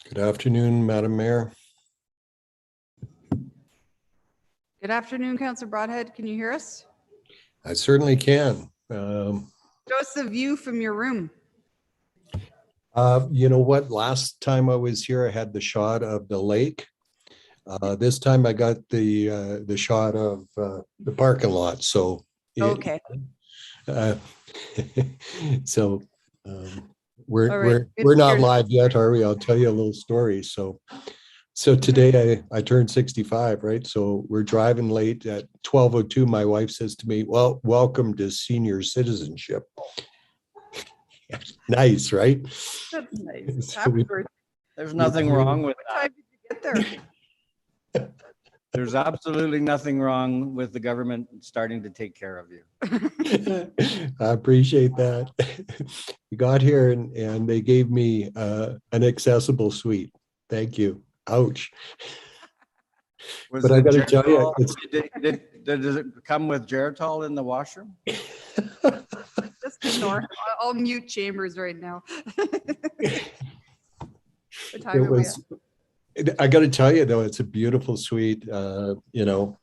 Good afternoon, Madam Mayor. Good afternoon, Councillor Broadhead. Can you hear us? I certainly can. Show us the view from your room. You know what? Last time I was here, I had the shot of the lake. This time I got the shot of the parking lot. So Okay. so All right. we're not live yet, are we? I'll tell you a little story. So today I turned 65, right? So we're driving late at 12:02. My wife says to me, "Well, welcome to senior citizenship." Nice, right? That's nice. So There's nothing wrong with What time did you get there? There's absolutely nothing wrong with the government starting to take care of you. I appreciate that. We got here and they gave me an accessible suite. Thank you. Ouch. Was But I it gotta tell you, Geritol? it's Does it come with Geritol in the washroom? Just ignore. I'll mute Chambers right now. What time it are we was I gotta tell you though, it's a beautiful suite. You know,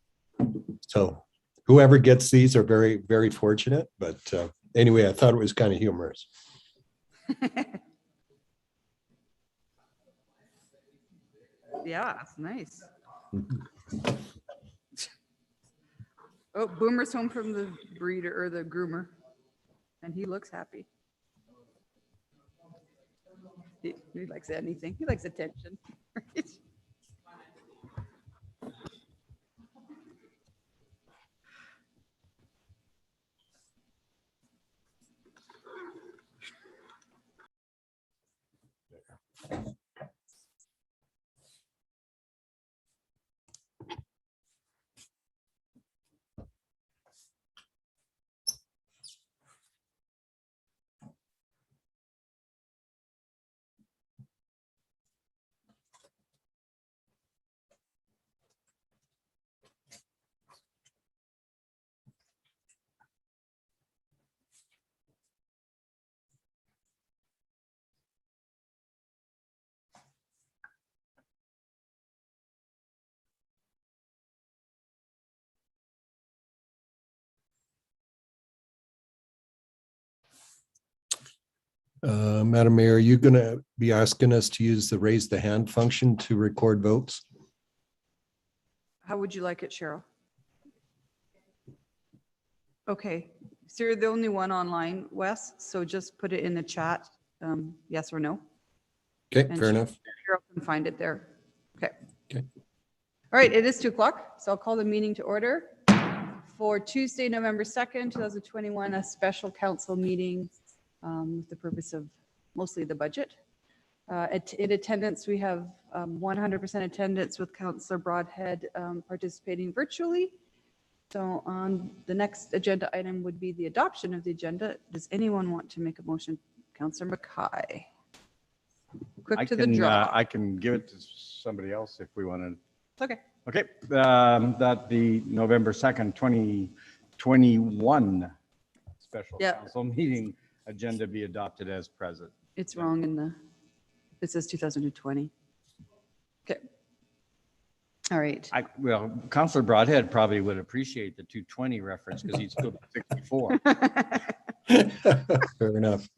so whoever gets these are very, very fortunate. But anyway, I thought it was kind of humorous. at? Yeah, it's nice. Oh, Boomer's home from the breeder or the groomer, and he looks happy. He likes anything. He likes attention. Right? Madam Mayor, are you going to be asking us to use the raise the hand function to record votes? How would you like it, Cheryl? Okay, so you're the only one online, Wes, so just put it in the chat, yes or no. Okay, And fair enough. Cheryl can find it there. Okay. Okay. All right, it is 2:00, so I'll call the meeting to order for Tuesday, November 2nd, 2021, a special council meeting with the purpose of mostly the budget. In attendance, we have 100% attendance with Councillor Broadhead participating virtually. So on the next agenda item would be the adoption of the agenda. Does anyone want to make a motion? Councillor Mackay. Quick to the draw. I can give it to somebody else if we wanted. It's okay. Okay, that the November 2nd, 2021 special council meeting agenda be adopted as present. It's wrong in the, it says 2020. Okay. All right. Well, Councillor Broadhead probably would appreciate the 220 reference because he's still 64. Fair enough.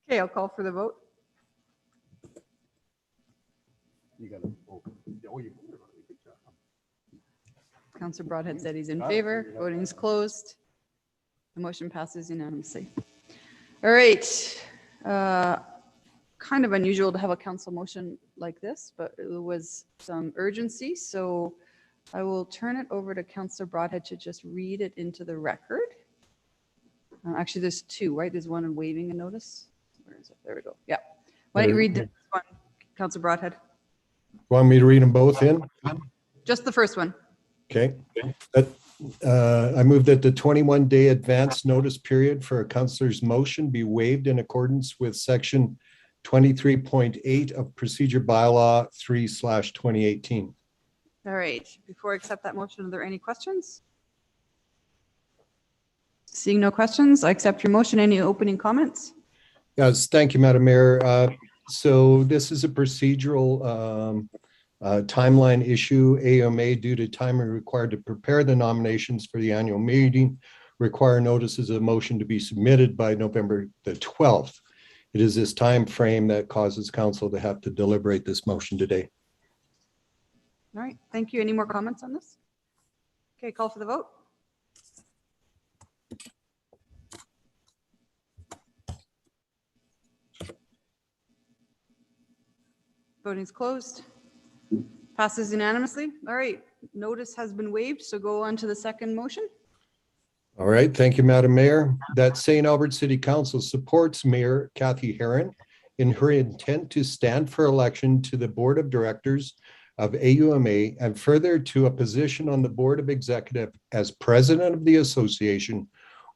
Okay, I'll call for the vote. You got to Councillor Broadhead said he's in favor. Voting's closed. The motion passes unanimously. All right. Kind of unusual to have a council motion like this, but it was some urgency. So I will turn it over to Councillor Broadhead to just read it into the record. Actually, there's two, right? There's one on waiving a notice. Where is it? There we go. Yeah. Why don't you read this one, Councillor Broadhead? Want me to read them both in? Just the first one. Okay. I move that the 21-day advance notice period for a councillor's motion be waived in accordance with section 23.8 of Procedure Bylaw 3/2018. All right. Before I accept that motion, are there any questions? Seeing no questions, I accept your motion. Any opening comments? Yes, thank you, Madam Mayor. So this is a procedural timeline issue. AUMA, due to time required to prepare the nominations for the annual meeting, require notices of motion to be submitted by November the 12th. It is this time frame that causes council to have to deliberate this motion today. All right, thank you. Any more comments on this? Okay, call for the vote. Voting's closed. Passes unanimously. All right, notice has been waived, so go on to the second motion. All right, thank you, Madam Mayor. That St. Albert City Council supports Mayor Kathy Heron in her intent to stand for election to the Board of Directors of AUMA and further to a position on the Board of Executive as President of the Association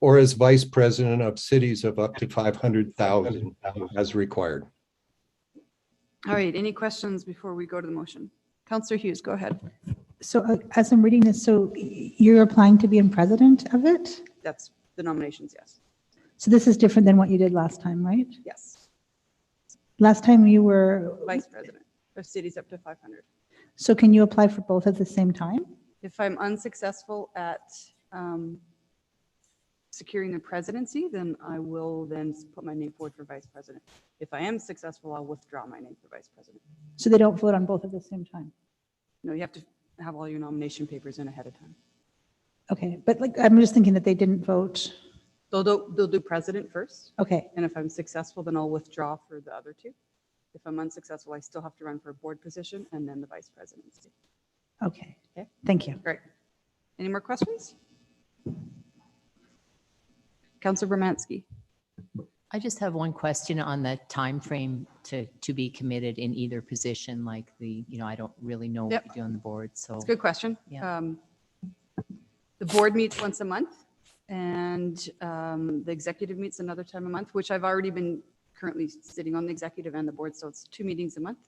or as Vice President of cities of up to 500,000 as required. All right, any questions before we go to the motion? Councillor Hughes, go ahead. So as I'm reading this, so you're applying to be in president of it? That's the nominations, yes. So this is different than what you did last time, right? Yes, Last time you were, vice president of cities up to 500. so can you apply for both at the same time? If I'm unsuccessful at securing the presidency, then I will then put my name forward for vice president. If I am successful, I'll withdraw my name for vice president. So they don't vote on both at the same time? No, you have to have all your nomination papers in ahead of time. Okay, but like, I'm just thinking that they didn't vote. They'll do president first, Okay, and if I'm successful, then I'll withdraw for the other two. If I'm unsuccessful, I still have to run for a board position and then the vice presidency. okay. Okay. Thank you. Great. Any more questions? Councilor Bermansky. I just have one question on the time frame to be committed in either position, like I don't really know Yep. what you do on the board, so. It's a good question. Yeah. The board meets once a month, and the executive meets another time a month, which I've already been currently sitting on the executive and the board, so it's 2 meetings a month.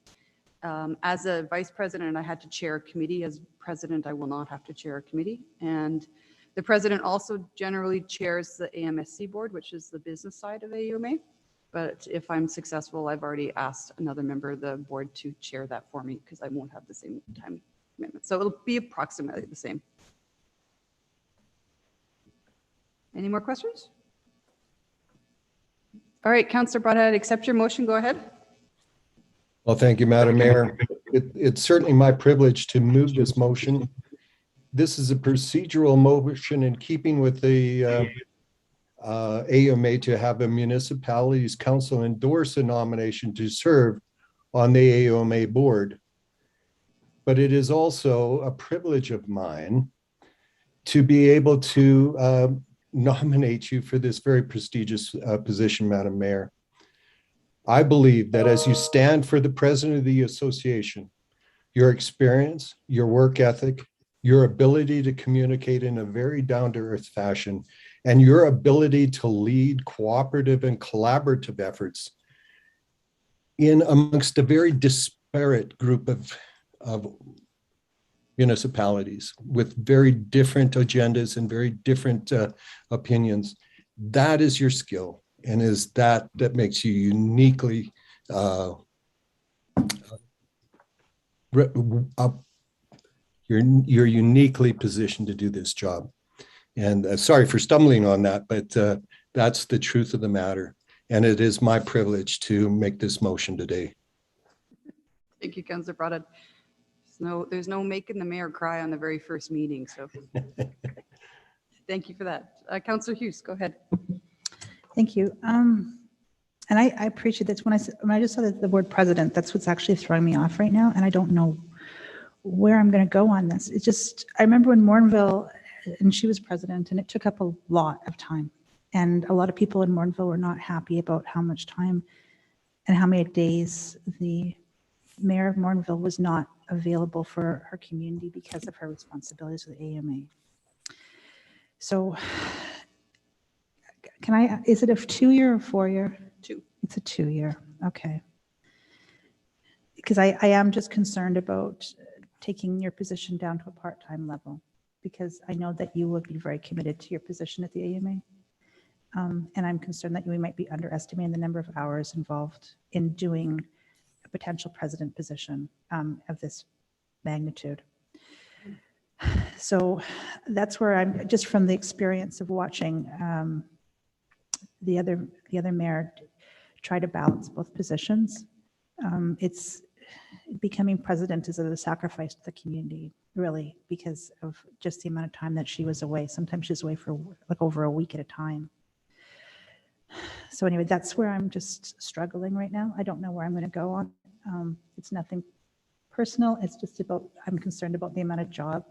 As a vice president, I had to chair a committee. As president, I will not have to chair a committee. And the president also generally chairs the AMSC board, which is the business side of AUMA. But if I'm successful, I've already asked another member of the board to chair that for me because I won't have the same time commitment. So it'll be approximately the same. Any more questions? All right, Councillor Broadhead, accept your motion. Go ahead. Well, thank you, Madam Mayor. It's certainly my privilege to move this motion. This is a procedural motion in keeping with the AUMA to have a municipalities council endorse a nomination to serve on the AUMA board. But it is also a privilege of mine to be able to nominate you for this very prestigious position, Madam Mayor. I believe that as you stand for the president of the association, your experience, your work ethic, your ability to communicate in a very down-to-earth fashion, and your ability to lead cooperative and collaborative efforts in amongst a very disparate group of municipalities with very different agendas and very different opinions. That is your skill, and is that makes you uniquely you're uniquely positioned to do this job. And sorry for stumbling on that, but that's the truth of the matter. And it is my privilege to make this motion today. Thank you, Councillor Broadhead. There's no making the mayor cry on the very first meeting, so thank you for that. Councillor Hughes, go ahead. Thank you. And I appreciate this. When I just saw the word president, that's what's actually throwing me off right now. And I don't know where I'm going to go on this. It's just, I remember when Morinville, and she was president, and it took up a lot of time. And a lot of people in Morinville were not happy about how much time and how many days the mayor of Morinville was not available for her community because of her responsibilities with AMA. So is it a 2-year or 4-year? 2. It's a 2-year, okay. Because I am just concerned about taking your position down to a part-time level, because I know that you will be very committed to your position at the AMA. And I'm concerned that we might be underestimating the number of hours involved in doing a potential president position of this magnitude. So that's where I'm, just from the experience of watching the other mayor try to balance both positions. It's becoming president is a sacrifice to the community, really, because of just the amount of time that she was away. Sometimes she's away for like over a week at a time. So anyway, that's where I'm just struggling right now. I don't know where I'm going to go on. It's nothing personal. It's just about, I'm concerned about the amount of job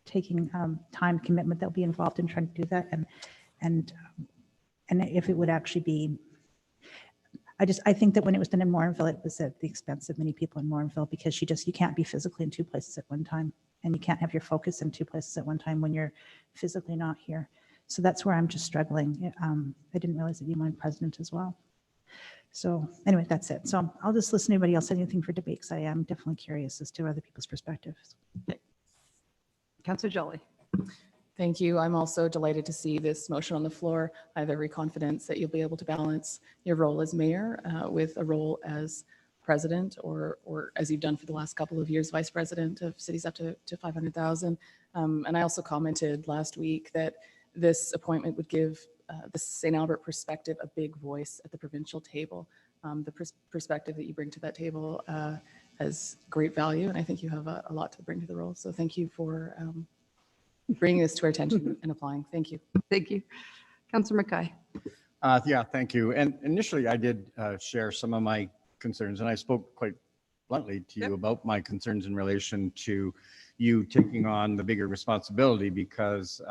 taking time commitment that will be involved in trying to do that. And if it would actually be, I think that when it was done in Morinville, it was at the expense of many people in Morinville, because you can't be physically in two places at one time. And you can't have your focus in two places at one time when you're physically not here. So that's where I'm just struggling. I didn't realize that you wanted president as well. So anyway, that's it. So I'll just listen to anybody else say anything for debate, because I am definitely curious as to other people's perspectives. Councillor Jolly. Thank you. I'm also delighted to see this motion on the floor. I have every confidence that you'll be able to balance your role as mayor with a role as president, or as you've done for the last couple of years, vice president of cities up to 500,000. And I also commented last week that this appointment would give the St. Albert perspective a big voice at the provincial table. The perspective that you bring to that table has great value, and I think you have a lot to bring to the role. So thank you for bringing this to our attention and applying. Thank you. Thank you. Councillor Mackay. Yeah, thank you. And initially I did share some of my concerns, and I spoke quite bluntly to you about my concerns in relation to you taking on the bigger responsibility, because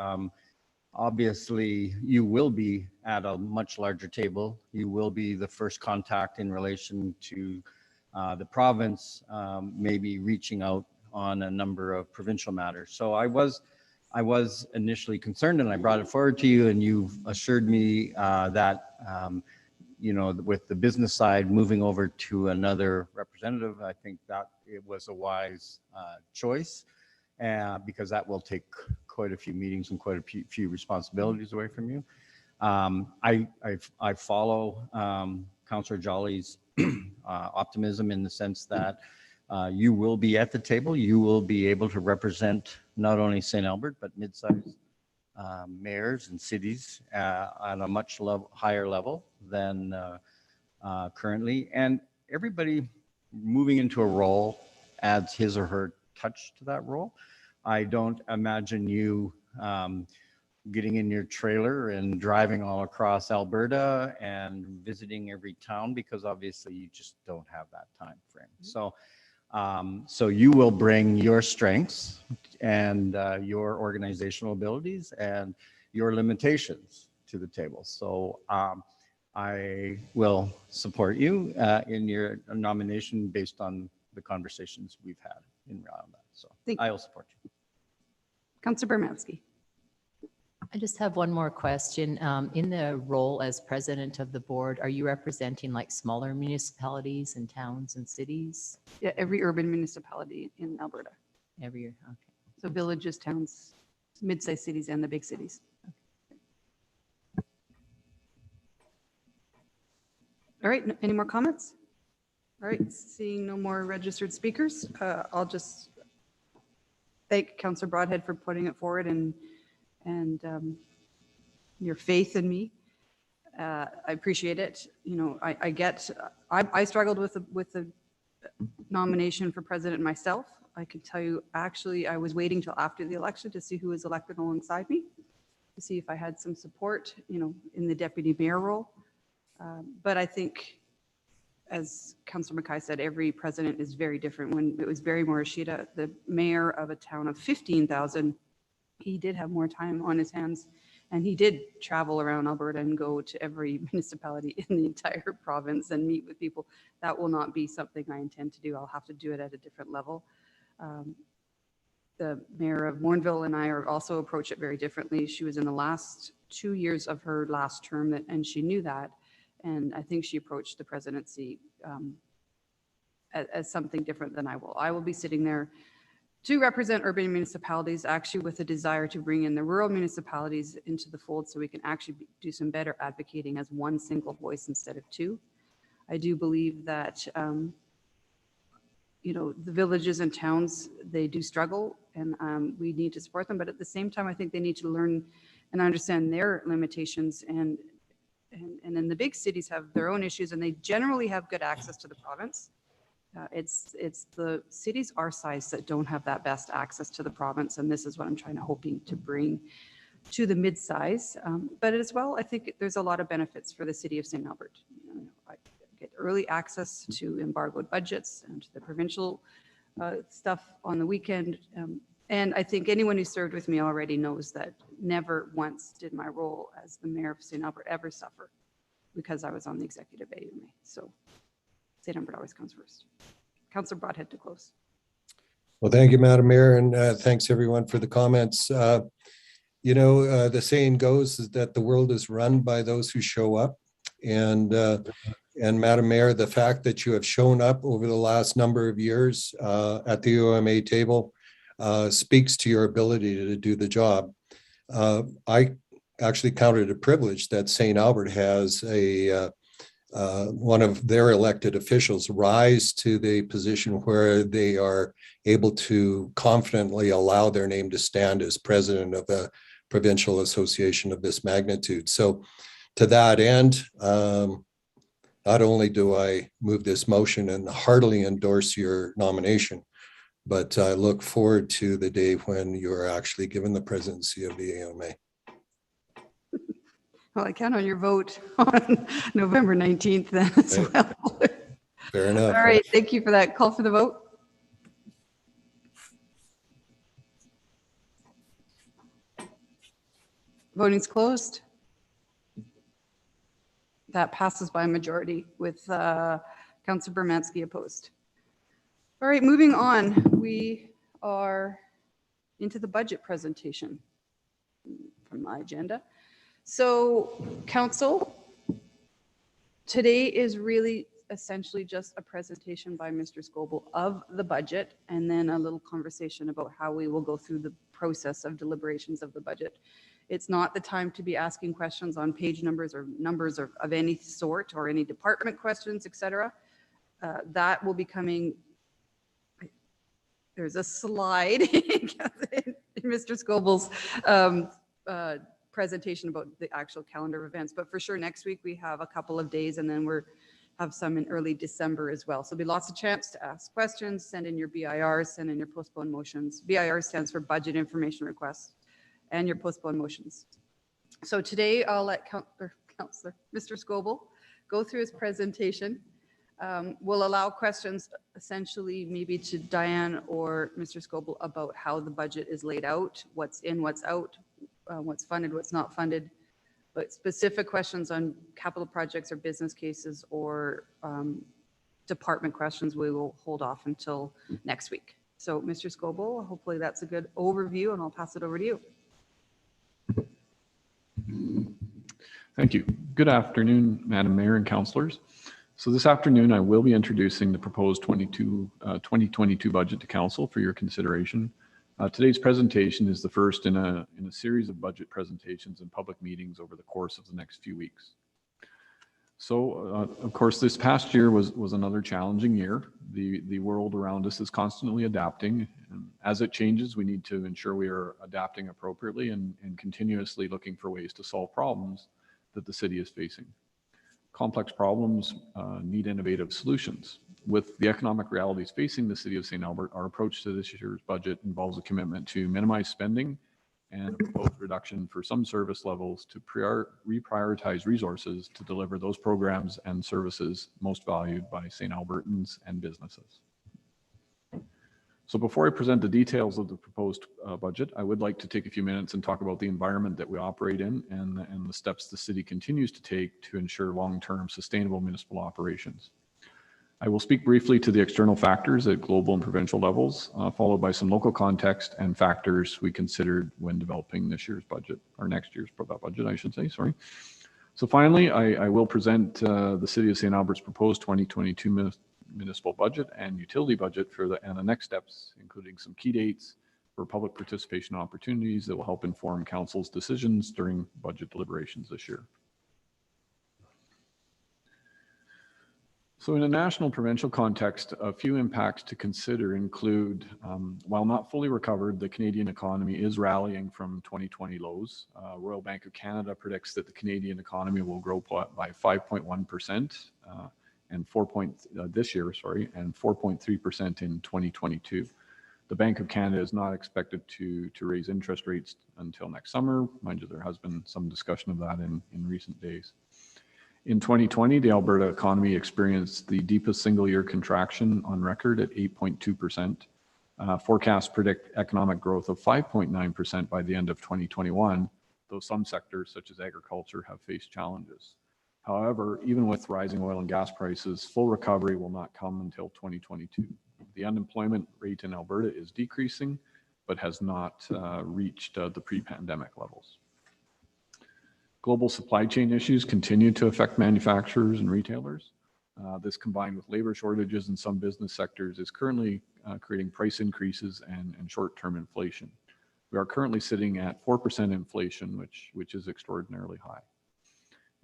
obviously you will be at a much larger table. You will be the first contact in relation to the province, maybe reaching out on a number of provincial matters. So I was initially concerned, and I brought it forward to you, and you've assured me that, with the business side moving over to another representative, I think that it was a wise choice, because that will take quite a few meetings and quite a few responsibilities away from you. I follow Councillor Jolly's optimism in the sense that you will be at the table. You will be able to represent not only St. Albert, but mid-sized mayors and cities at a much higher level than currently. And everybody moving into a role adds his or her touch to that role. I don't imagine you getting in your trailer and driving all across Alberta and visiting every town, because obviously you just don't have that time frame. So you will bring your strengths and your organizational abilities and your limitations to the table. So I will support you in your nomination based on the conversations we've had around that. So I will support you. Councillor Bermansky. I just have one more question. In the role as president of the board, are you representing like smaller municipalities and towns and cities? Yeah, every urban municipality in Alberta. Every year? Okay. So villages, towns, mid-sized cities, and the big cities. All right, any more comments? All right, seeing no more registered speakers, I'll just thank Councillor Broadhead for putting it forward and your faith in me. I appreciate it. I struggled with the nomination for president myself. I can tell you, actually, I was waiting till after the election to see who was elected alongside me, to see if I had some support, in the deputy mayor role. But I think, as Councillor Mackay said, every president is very different. When it was Barry Morishita, the mayor of a town of 15,000, he did have more time on his hands, and he did travel around Alberta and go to every municipality in the entire province and meet with people. That will not be something I intend to do. I'll have to do it at a different level. The mayor of Morinville and I are also approach it very differently. She was in the last 2 years of her last term, and she knew that. And I think she approached the presidency as something different than I will. I will be sitting there to represent urban municipalities, actually with a desire to bring in the rural municipalities into the fold so we can actually do some better advocating as one single voice instead of two. I do believe that, the villages and towns, they do struggle, and we need to support them. But at the same time, I think they need to learn and understand their limitations. And then the big cities have their own issues, and they generally have good access to the province. It's the cities our size that don't have that best access to the province, and this is what I'm hoping to bring to the mid-size. But as well, I think there's a lot of benefits for the city of St. Albert. I get early access to embargoed budgets and to the provincial stuff on the weekend. And I think anyone who served with me already knows that never once did my role as the mayor of St. Albert ever suffer because I was on the executive AUMA. So St. Albert always comes first. Councillor Broadhead to close. Well, thank you, Madam Mayor, and thanks everyone for the comments. The saying goes is that the world is run by those who show up. And Madam Mayor, the fact that you have shown up over the last number of years at the UMA table speaks to your ability to do the job. I actually count it a privilege that St. Albert has one of their elected officials rise to the position where they are able to confidently allow their name to stand as president of a provincial association of this magnitude. So to that end, not only do I move this motion and heartily endorse your nomination, but I look forward to the day when you're actually given the presidency of the AUMA. Well, I count on your vote on November 19th then as well. Fair enough. All right, thank you for that. Call for the vote. Voting's closed. That passes by a majority with Councillor Bermansky opposed. All right, moving on. We are into the budget presentation from my agenda. So, Council, today is really essentially just a presentation by Mr. Scoble of the budget, and then a little conversation about how we will go through the process of deliberations of the budget. It's not the time to be asking questions on page numbers or numbers of any sort, or any department questions, etc. That will be coming. There's a slide in Mr. Scoble's presentation about the actual calendar of events, but for sure next week we have a couple of days, and then we're have some in early December as well. So there'll be lots of chance to ask questions, send in your BIRs, send in your postponed motions. BIR stands for budget information requests, and your postponed motions. So today I'll let Councillor Mr. Scoble go through his presentation. We'll allow questions essentially maybe to Diane or Mr. Scoble about how the budget is laid out, what's in, what's out, what's funded, what's not funded, but specific questions on capital projects or business cases or department questions we will hold off until next week. So Mr. Scoble, hopefully that's a good overview, and I'll pass it over to you. Thank you. Good afternoon, Madam Mayor and councillors. So this afternoon, I will be introducing the proposed 2022 budget to council for your consideration. Today's presentation is the first in a series of budget presentations and public meetings over the course of the next few weeks. So, of course, this past year was another challenging year. The world around us is constantly adapting, and as it changes, we need to ensure we are adapting appropriately and continuously looking for ways to solve problems that the city is facing. Complex problems need innovative solutions. With the economic realities facing the city of St. Albert, our approach to this year's budget involves a commitment to minimize spending and a proposed reduction for some service levels to reprioritize resources to deliver those programs and services most valued by St. Albertans and businesses. So before I present the details of the proposed budget, I would like to take a few minutes and talk about the environment that we operate in and the steps the city continues to take to ensure long-term sustainable municipal operations. I will speak briefly to the external factors at global and provincial levels, followed by some local context and factors we considered when developing this year's budget, or next year's budget, I should say, sorry. So finally, I will present the City of St. Albert's proposed 2022 municipal budget and utility budget and the next steps, including some key dates for public participation opportunities that will help inform council's decisions during budget deliberations this year. So in a national provincial context, a few impacts to consider include, while not fully recovered, the Canadian economy is rallying from 2020 lows. Royal Bank of Canada predicts that the Canadian economy will grow by 5.1% and this year, and 4.3% in 2022. The Bank of Canada is not expected to raise interest rates until next summer. Mind you, there has been some discussion of that in recent days. In 2020, the Alberta economy experienced the deepest single-year contraction on record at 8.2%. Forecasts predict economic growth of 5.9% by the end of 2021, though some sectors, such as agriculture, have faced challenges. However, even with rising oil and gas prices, full recovery will not come until 2022. The unemployment rate in Alberta is decreasing, but has not reached the pre-pandemic levels. Global supply chain issues continue to affect manufacturers and retailers. This, combined with labor shortages in some business sectors, is currently creating price increases and short-term inflation. We are currently sitting at 4% inflation, which is extraordinarily high.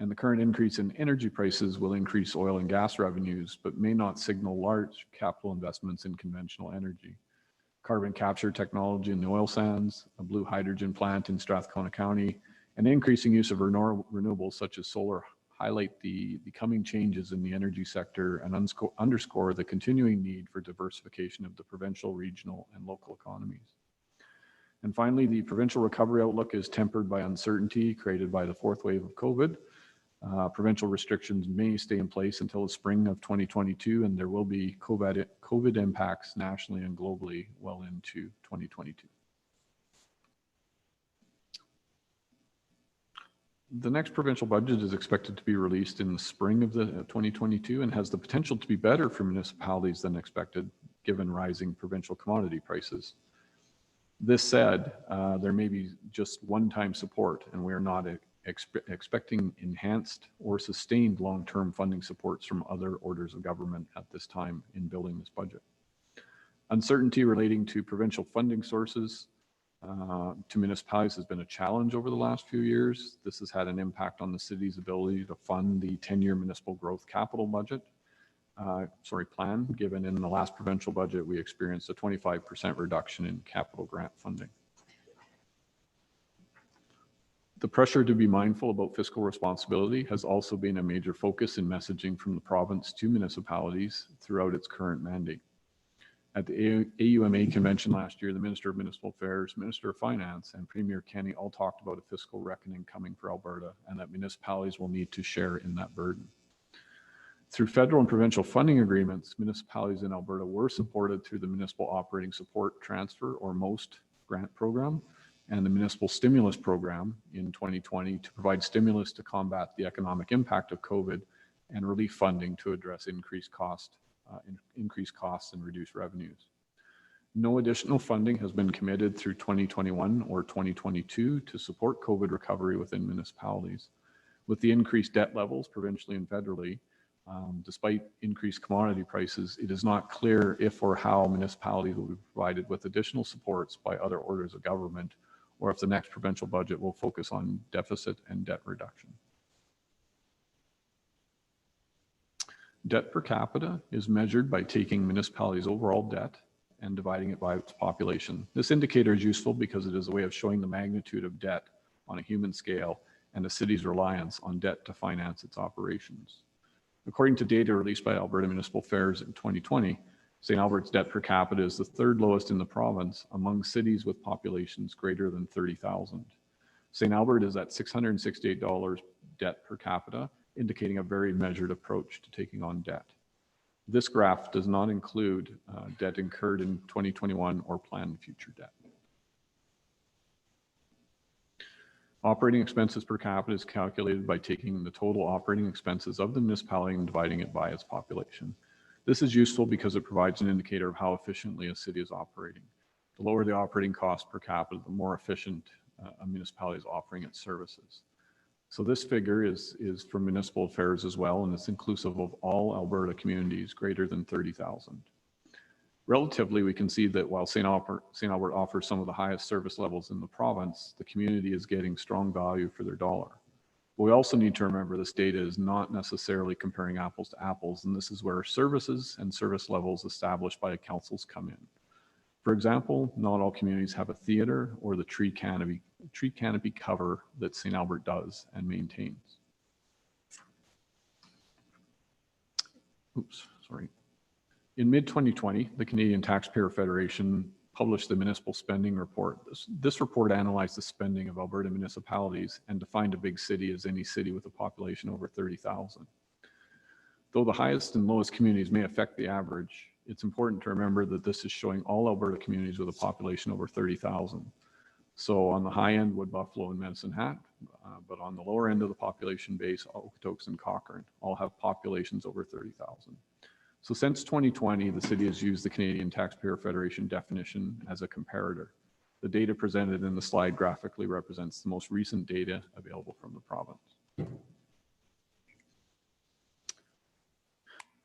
And the current increase in energy prices will increase oil and gas revenues, but may not signal large capital investments in conventional energy. Carbon capture technology in the oil sands, a blue hydrogen plant in Strathcona County, and increasing use of renewables such as solar highlight the coming changes in the energy sector and underscore the continuing need for diversification of the provincial, regional, and local economies. And finally, the provincial recovery outlook is tempered by uncertainty created by the fourth wave of COVID. Provincial restrictions may stay in place until the spring of 2022, and there will be COVID impacts nationally and globally well into 2022. The next provincial budget is expected to be released in the spring of 2022 and has the potential to be better for municipalities than expected, given rising provincial commodity prices. This said, there may be just one-time support, and we are not expecting enhanced or sustained long-term funding supports from other orders of government at this time in building this budget. Uncertainty relating to provincial funding sources to municipalities has been a challenge over the last few years. This has had an impact on the city's ability to fund the 10-year municipal growth capital plan, given in the last provincial budget we experienced a 25% reduction in capital grant funding. The pressure to be mindful about fiscal responsibility has also been a major focus in messaging from the province to municipalities throughout its current mandate. At the AUMA convention last year, the Minister of Municipal Affairs, Minister of Finance, and Premier Kenney all talked about a fiscal reckoning coming for Alberta and that municipalities will need to share in that burden. Through federal and provincial funding agreements, municipalities in Alberta were supported through the Municipal Operating Support Transfer, or MOST, grant program and the Municipal Stimulus Program in 2020 to provide stimulus to combat the economic impact of COVID and relief funding to address increased costs and reduce revenues. No additional funding has been committed through 2021 or 2022 to support COVID recovery within municipalities. With the increased debt levels provincially and federally, despite increased commodity prices, it is not clear if or how municipalities will be provided with additional supports by other orders of government, or if the next provincial budget will focus on deficit and debt reduction. Debt per capita is measured by taking municipalities' overall debt and dividing it by its population. This indicator is useful because it is a way of showing the magnitude of debt on a human scale and a city's reliance on debt to finance its operations. According to data released by Alberta Municipal Affairs in 2020, St. Albert's debt per capita is the third lowest in the province among cities with populations greater than 30,000. St. Albert is at $668 debt per capita, indicating a very measured approach to taking on debt. This graph does not include debt incurred in 2021 or planned future debt. Operating expenses per capita is calculated by taking the total operating expenses of the municipality and dividing it by its population. This is useful because it provides an indicator of how efficiently a city is operating. The lower the operating cost per capita, the more efficient a municipality is offering its services. So this figure is for municipal affairs as well, and it's inclusive of all Alberta communities greater than 30,000. Relatively, we can see that while St. Albert offers some of the highest service levels in the province, the community is getting strong value for their dollar. But we also need to remember this data is not necessarily comparing apples to apples, and this is where services and service levels established by councils come in. For example, not all communities have a theater or the tree canopy cover that St. Albert does and maintains. Oops, sorry. In mid-2020, the Canadian Taxpayer Federation published the Municipal Spending Report. This report analyzed the spending of Alberta municipalities and defined a big city as any city with a population over 30,000. Though the highest and lowest communities may affect the average, it's important to remember that this is showing all Alberta communities with a population over 30,000. So on the high end, Wood Buffalo and Medicine Hat, but on the lower end of the population base, Okotoks and Cochrane all have populations over 30,000. So since 2020, the city has used the Canadian Taxpayer Federation definition as a comparator. The data presented in the slide graphically represents the most recent data available from the province.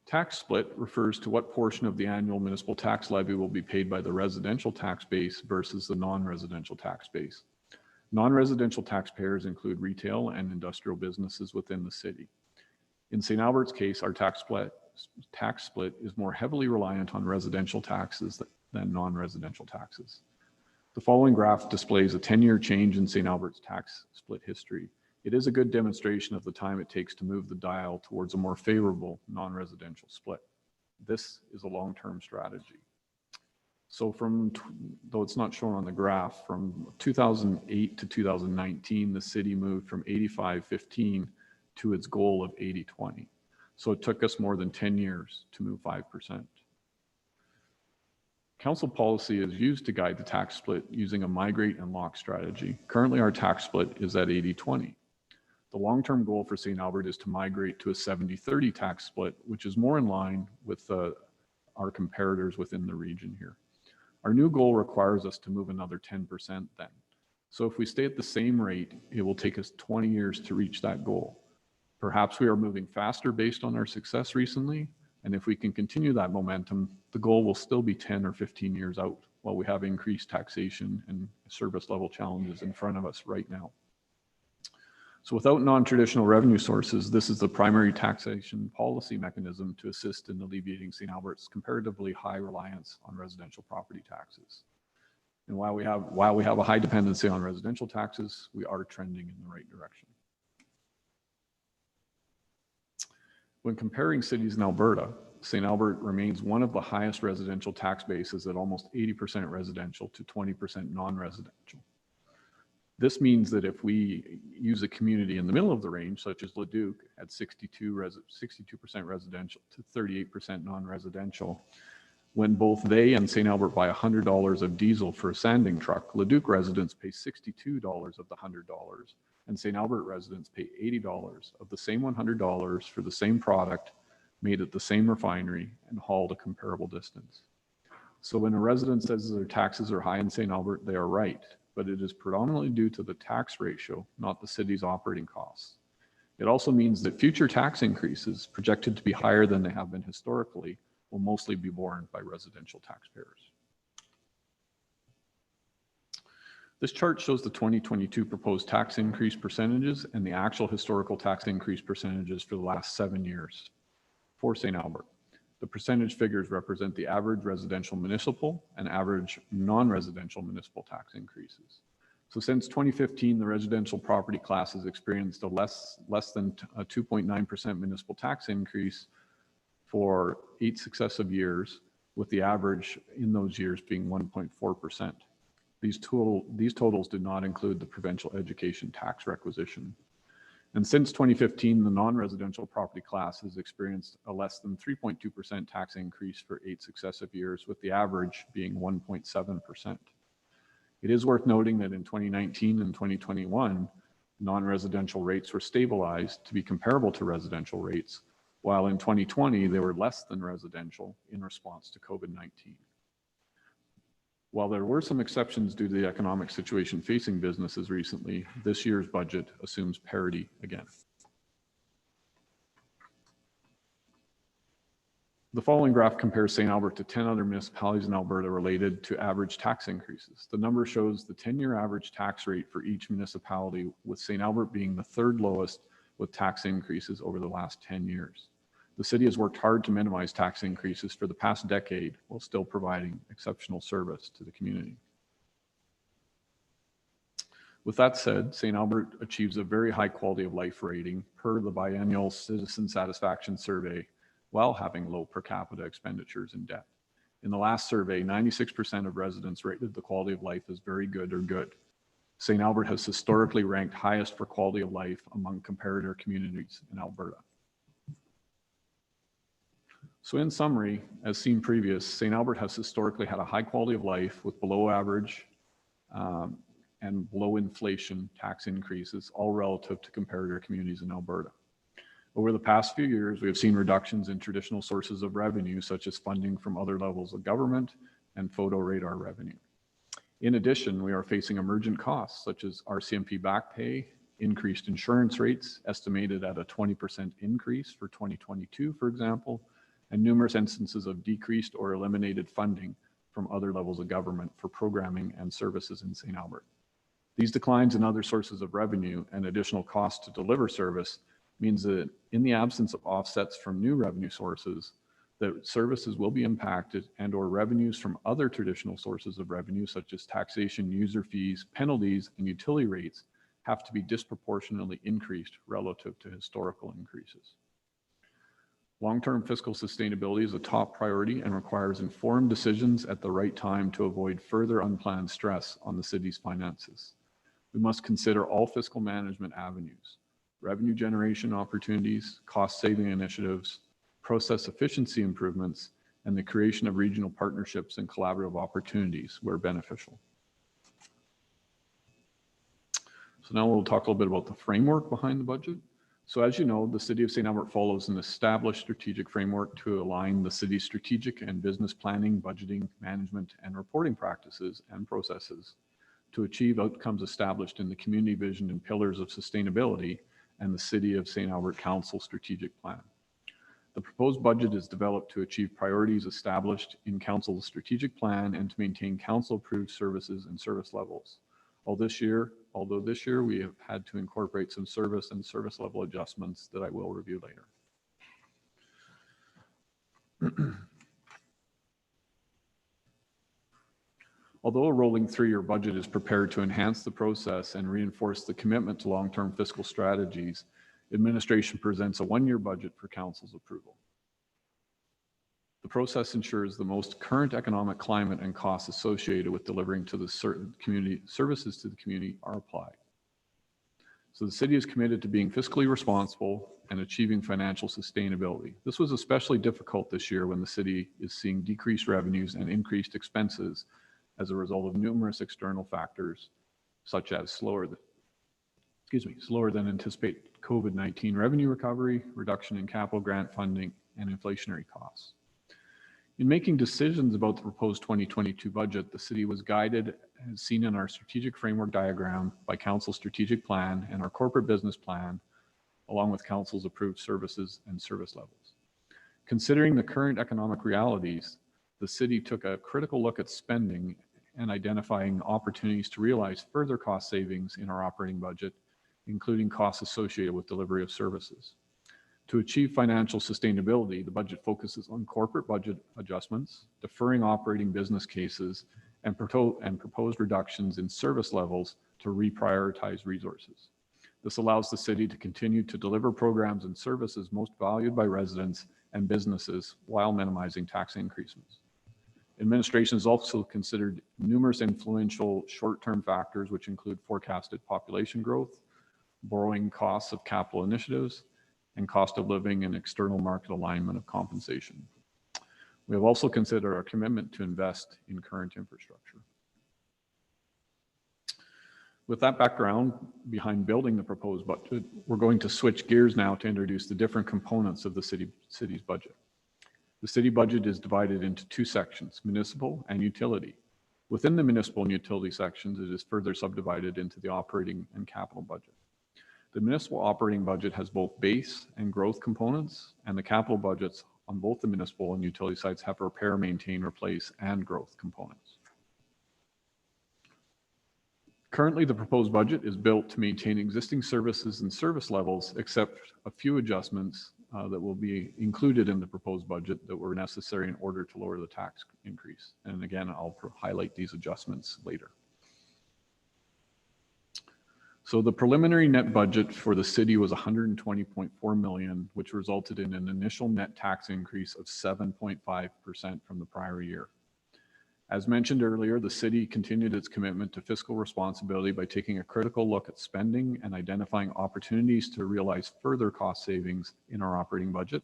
Tax split refers to what portion of the annual municipal tax levy will be paid by the residential tax base versus the non-residential tax base. Non-residential taxpayers include retail and industrial businesses within the city. In St. Albert's case, our tax split is more heavily reliant on residential taxes than non-residential taxes. The following graph displays a 10-year change in St. Albert's tax split history. It is a good demonstration of the time it takes to move the dial towards a more favorable non-residential split. This is a long-term strategy. So though it's not shown on the graph, from 2008 to 2019, the city moved from 85-15 to its goal of 80-20. So it took us more than 10 years to move 5%. Council policy is used to guide the tax split using a migrate and lock strategy. Currently, our tax split is at 80-20. The long-term goal for St. Albert is to migrate to a 70-30 tax split, which is more in line with our comparators within the region here. Our new goal requires us to move another 10% then. So if we stay at the same rate, it will take us 20 years to reach that goal. Perhaps we are moving faster based on our success recently, and if we can continue that momentum, the goal will still be 10 or 15 years out while we have increased taxation and service level challenges in front of us right now. So without non-traditional revenue sources, this is the primary taxation policy mechanism to assist in alleviating St. Albert's comparatively high reliance on residential property taxes. And while we have a high dependency on residential taxes, we are trending in the right direction. When comparing cities in Alberta, St. Albert remains one of the highest residential tax bases at almost 80% residential to 20% non-residential. This means that if we use a community in the middle of the range, such as Leduc at 62% residential to 38% non-residential, when both they and St. Albert buy $100 of diesel for a sanding truck, Leduc residents pay $62 of the $100, and St. Albert residents pay $80 of the same $100 for the same product made at the same refinery and hauled a comparable distance. So when a resident says their taxes are high in St. Albert, they are right, but it is predominantly due to the tax ratio, not the city's operating costs. It also means that future tax increases, projected to be higher than they have been historically, will mostly be borne by residential taxpayers. This chart shows the 2022 proposed tax increase percentages and the actual historical tax increase percentages for the last 7 years for St. Albert. The percentage figures represent the average residential municipal and average non-residential municipal tax increases. So since 2015, the residential property class has experienced a less than a 2.9% municipal tax increase for 8 successive years, with the average in those years being 1.4%. These totals do not include the provincial education tax requisition. And since 2015, the non-residential property class has experienced a less than 3.2% tax increase for 8 successive years, with the average being 1.7%. It is worth noting that in 2019 and 2021, non-residential rates were stabilized to be comparable to residential rates, while in 2020, they were less than residential in response to COVID-19. While there were some exceptions due to the economic situation facing businesses recently, this year's budget assumes parity again. The following graph compares St. Albert to 10 other municipalities in Alberta related to average tax increases. The number shows the 10-year average tax rate for each municipality, with St. Albert being the third lowest with tax increases over the last 10 years. The city has worked hard to minimize tax increases for the past decade while still providing exceptional service to the community. With that said, St. Albert achieves a very high quality of life rating per the biennial Citizen Satisfaction Survey while having low per capita expenditures and debt. In the last survey, 96% of residents rated the quality of life as very good or good. St. Albert has historically ranked highest for quality of life among comparator communities in Alberta. So in summary, as seen previous, St. Albert has historically had a high quality of life with below average and below inflation tax increases, all relative to comparator communities in Alberta. Over the past few years, we have seen reductions in traditional sources of revenue, such as funding from other levels of government and photo radar revenue. In addition, we are facing emergent costs, such as RCMP back pay, increased insurance rates, estimated at a 20% increase for 2022, for example, and numerous instances of decreased or eliminated funding from other levels of government for programming and services in St. Albert. These declines in other sources of revenue and additional costs to deliver service means that in the absence of offsets from new revenue sources, that services will be impacted and or revenues from other traditional sources of revenue, such as taxation, user fees, penalties, and utility rates, have to be disproportionately increased relative to historical increases. Long-term fiscal sustainability is a top priority and requires informed decisions at the right time to avoid further unplanned stress on the city's finances. We must consider all fiscal management avenues, revenue generation opportunities, cost-saving initiatives, process efficiency improvements, and the creation of regional partnerships and collaborative opportunities where beneficial. So now we'll talk a little bit about the framework behind the budget. So as you know, the City of St. Albert follows an established strategic framework to align the city's strategic and business planning, budgeting, management, and reporting practices and processes to achieve outcomes established in the community vision and pillars of sustainability and the City of St. Albert Council strategic plan. The proposed budget is developed to achieve priorities established in Council's strategic plan and to maintain Council-approved services and service levels. Although this year we have had to incorporate some service and service level adjustments that I will review later. Although a rolling 3-year budget is prepared to enhance the process and reinforce the commitment to long-term fiscal strategies, administration presents a 1-year budget for Council's approval. The process ensures the most current economic climate and costs associated with delivering to the certain community services to the community are applied. So the city is committed to being fiscally responsible and achieving financial sustainability. This was especially difficult this year when the city is seeing decreased revenues and increased expenses as a result of numerous external factors, such as slower than anticipated COVID-19 revenue recovery, reduction in capital grant funding, and inflationary costs. In making decisions about the proposed 2022 budget, the city was guided, as seen in our strategic framework diagram, by Council's strategic plan and our corporate business plan, along with Council's approved services and service levels. Considering the current economic realities, the city took a critical look at spending and identifying opportunities to realize further cost savings in our operating budget, including costs associated with delivery of services. To achieve financial sustainability, the budget focuses on corporate budget adjustments, deferring operating business cases, and proposed reductions in service levels to reprioritize resources. This allows the city to continue to deliver programs and services most valued by residents and businesses while minimizing tax increases. Administration has also considered numerous influential short-term factors, which include forecasted population growth, borrowing costs of capital initiatives, and cost of living and external market alignment of compensation. We have also considered our commitment to invest in current infrastructure. With that background behind building the proposed budget, we're going to switch gears now to introduce the different components of the city's budget. The city budget is divided into 2 sections, municipal and utility, Within the municipal and utility sections, it is further subdivided into the operating and capital budget. The municipal operating budget has both base and growth components, and the capital budgets on both the municipal and utility sites have repair, maintain, replace, and growth components. Currently, the proposed budget is built to maintain existing services and service levels, except a few adjustments that will be included in the proposed budget that were necessary in order to lower the tax increase. And again, I'll highlight these adjustments later. So the preliminary net budget for the city was 120.4 million, which resulted in an initial net tax increase of 7.5% from the prior year. As mentioned earlier, the city continued its commitment to fiscal responsibility by taking a critical look at spending and identifying opportunities to realize further cost savings in our operating budget,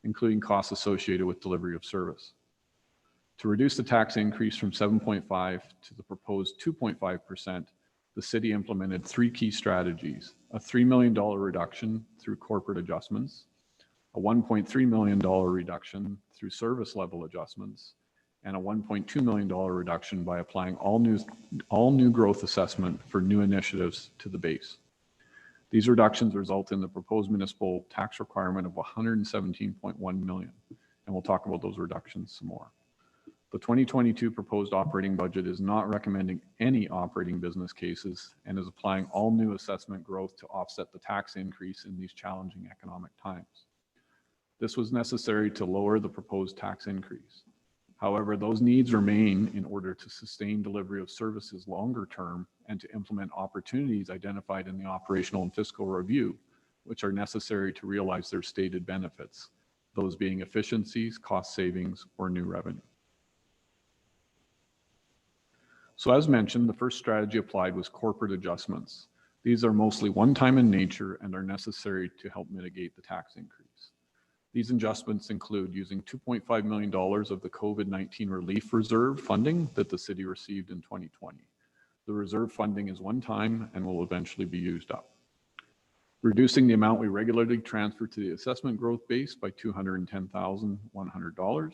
including costs associated with delivery of service. To reduce the tax increase from 7.5 to the proposed 2.5%, the city implemented 3 key strategies: a $3 million reduction through corporate adjustments, a $1.3 million reduction through service level adjustments, and a $1.2 million reduction by applying all new growth assessment for new initiatives to the base. These reductions result in the proposed municipal tax requirement of $117.1 million, and we'll talk about those reductions some more. The 2022 proposed operating budget is not recommending any operating business cases and is applying all new assessment growth to offset the tax increase in these challenging economic times. This was necessary to lower the proposed tax increase. However, those needs remain in order to sustain delivery of services longer term and to implement opportunities identified in the operational and fiscal review, which are necessary to realize their stated benefits, those being efficiencies, cost savings, or new revenue. So as mentioned, the first strategy applied was corporate adjustments. These are mostly one-time in nature and are necessary to help mitigate the tax increase. These adjustments include using $2.5 million of the COVID-19 relief reserve funding that the city received in 2020. The reserve funding is one time and will eventually be used up. Reducing the amount we regularly transfer to the assessment growth base by $210,100.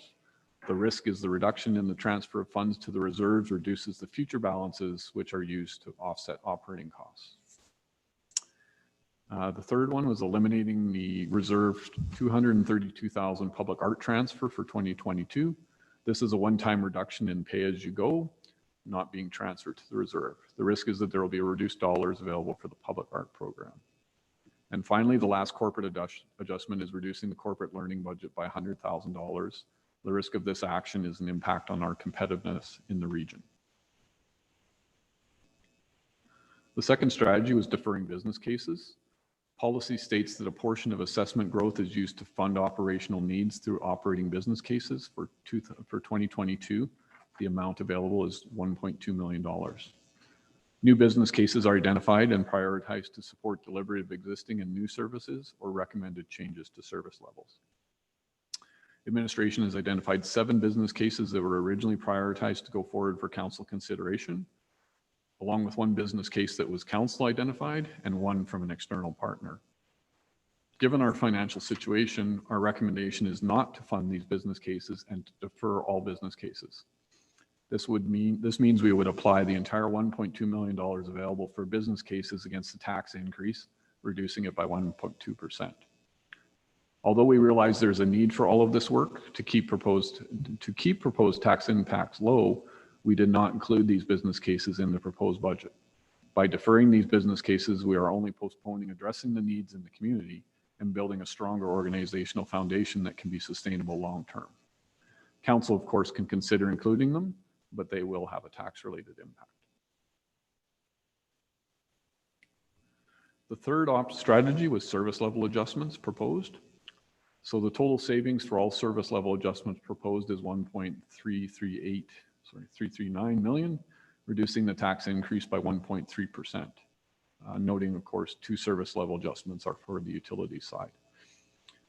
The risk is the reduction in the transfer of funds to the reserves reduces the future balances, which are used to offset operating costs. The third one was eliminating the reserved $232,000 public art transfer for 2022. This is a one-time reduction in pay-as-you-go, not being transferred to the reserve. The risk is that there will be reduced dollars available for the public art program. And finally, the last corporate adjustment is reducing the corporate learning budget by $100,000. The risk of this action is an impact on our competitiveness in the region. The second strategy was deferring business cases. Policy states that a portion of assessment growth is used to fund operational needs through operating business cases. For 2022, the amount available is $1.2 million. New business cases are identified and prioritized to support delivery of existing and new services or recommended changes to service levels. Administration has identified 7 business cases that were originally prioritized to go forward for council consideration, along with 1 business case that was council identified and 1 from an external partner. Given our financial situation, our recommendation is not to fund these business cases and to defer all business cases. This means we would apply the entire $1.2 million available for business cases against the tax increase, reducing it by 1.2%. Although we realize there's a need for all of this work to keep proposed tax impacts low, we did not include these business cases in the proposed budget. By deferring these business cases, we are only postponing addressing the needs in the community and building a stronger organizational foundation that can be sustainable long-term. Council, of course, can consider including them, but they will have a tax-related impact. The third strategy was service level adjustments proposed. So the total savings for all service level adjustments proposed is 339 million, reducing the tax increase by 1.3%. Noting, of course, 2 service level adjustments are for the utility side.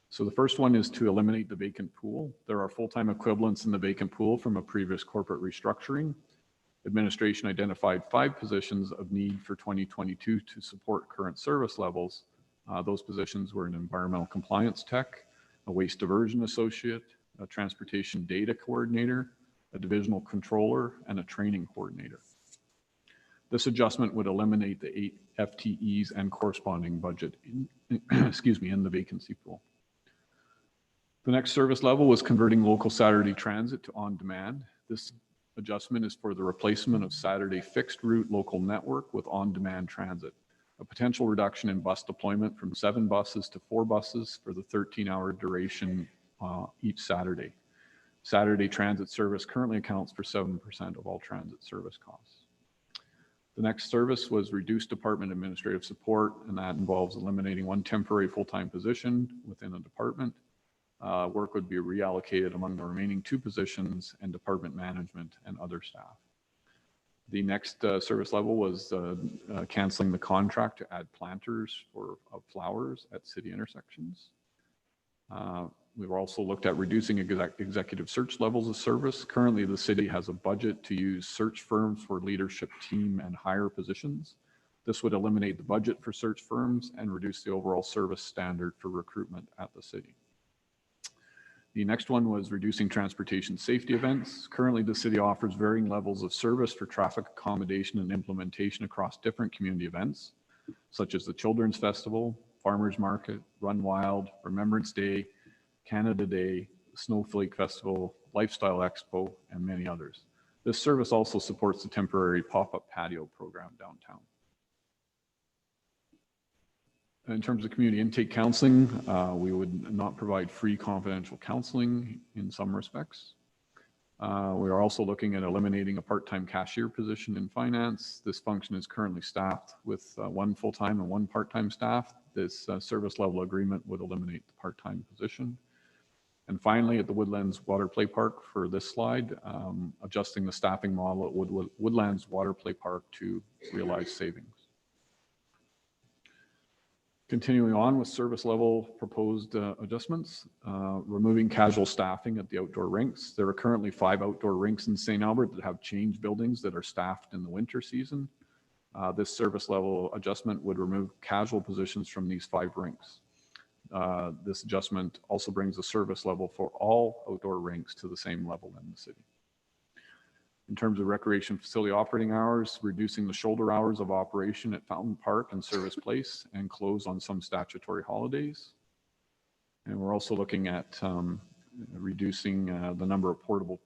So the first one is to eliminate the vacant pool. There are full-time equivalents in the vacant pool from a previous corporate restructuring. Administration identified 5 positions of need for 2022 to support current service levels. Those positions were an environmental compliance tech, a waste diversion associate, a transportation data coordinator, a divisional controller, and a training coordinator. This adjustment would eliminate the 8 FTEs and corresponding budget in, in the vacancy pool. The next service level was converting local Saturday transit to on-demand. This adjustment is for the replacement of Saturday fixed route local network with on-demand transit. A potential reduction in bus deployment from 7 buses to 4 buses for the 13-hour duration each Saturday. Saturday transit service currently accounts for 7% of all transit service costs. The next service was reduced department administrative support, and that involves eliminating 1 temporary full-time position within a department. Work would be reallocated among the remaining 2 positions and department management and other staff. The next service level was canceling the contract to add planters of flowers at city intersections. We've also looked at reducing executive search levels of service. Currently, the city has a budget to use search firms for leadership team and higher positions. This would eliminate the budget for search firms and reduce the overall service standard for recruitment at the city. The next one was reducing transportation safety events. Currently, the city offers varying levels of service for traffic accommodation and implementation across different community events, such as the Children's Festival, Farmers Market, Run Wild, Remembrance Day, Canada Day, Snowflake Festival, Lifestyle Expo, and many others. This service also supports the temporary pop-up patio program downtown. In terms of community intake counseling, we would not provide free confidential counseling in some respects. We are also looking at eliminating a part-time cashier position in finance. This function is currently staffed with 1 full-time and 1 part-time staff. This service level agreement would eliminate the part-time position. And finally, at the Woodlands Water Play Park for this slide, adjusting the staffing model at Woodlands Water Play Park to realize savings. Continuing on with service level proposed adjustments, removing casual staffing at the outdoor rinks. There are currently 5 outdoor rinks in St. Albert that have change buildings that are staffed in the winter season. This service level adjustment would remove casual positions from these 5 rinks. This adjustment also brings the service level for all outdoor rinks to the same level in the city. In terms of recreation facility operating hours, reducing the shoulder hours of operation at Fountain Park and Service Place and close on some statutory holidays. And we're also looking at reducing the number of portable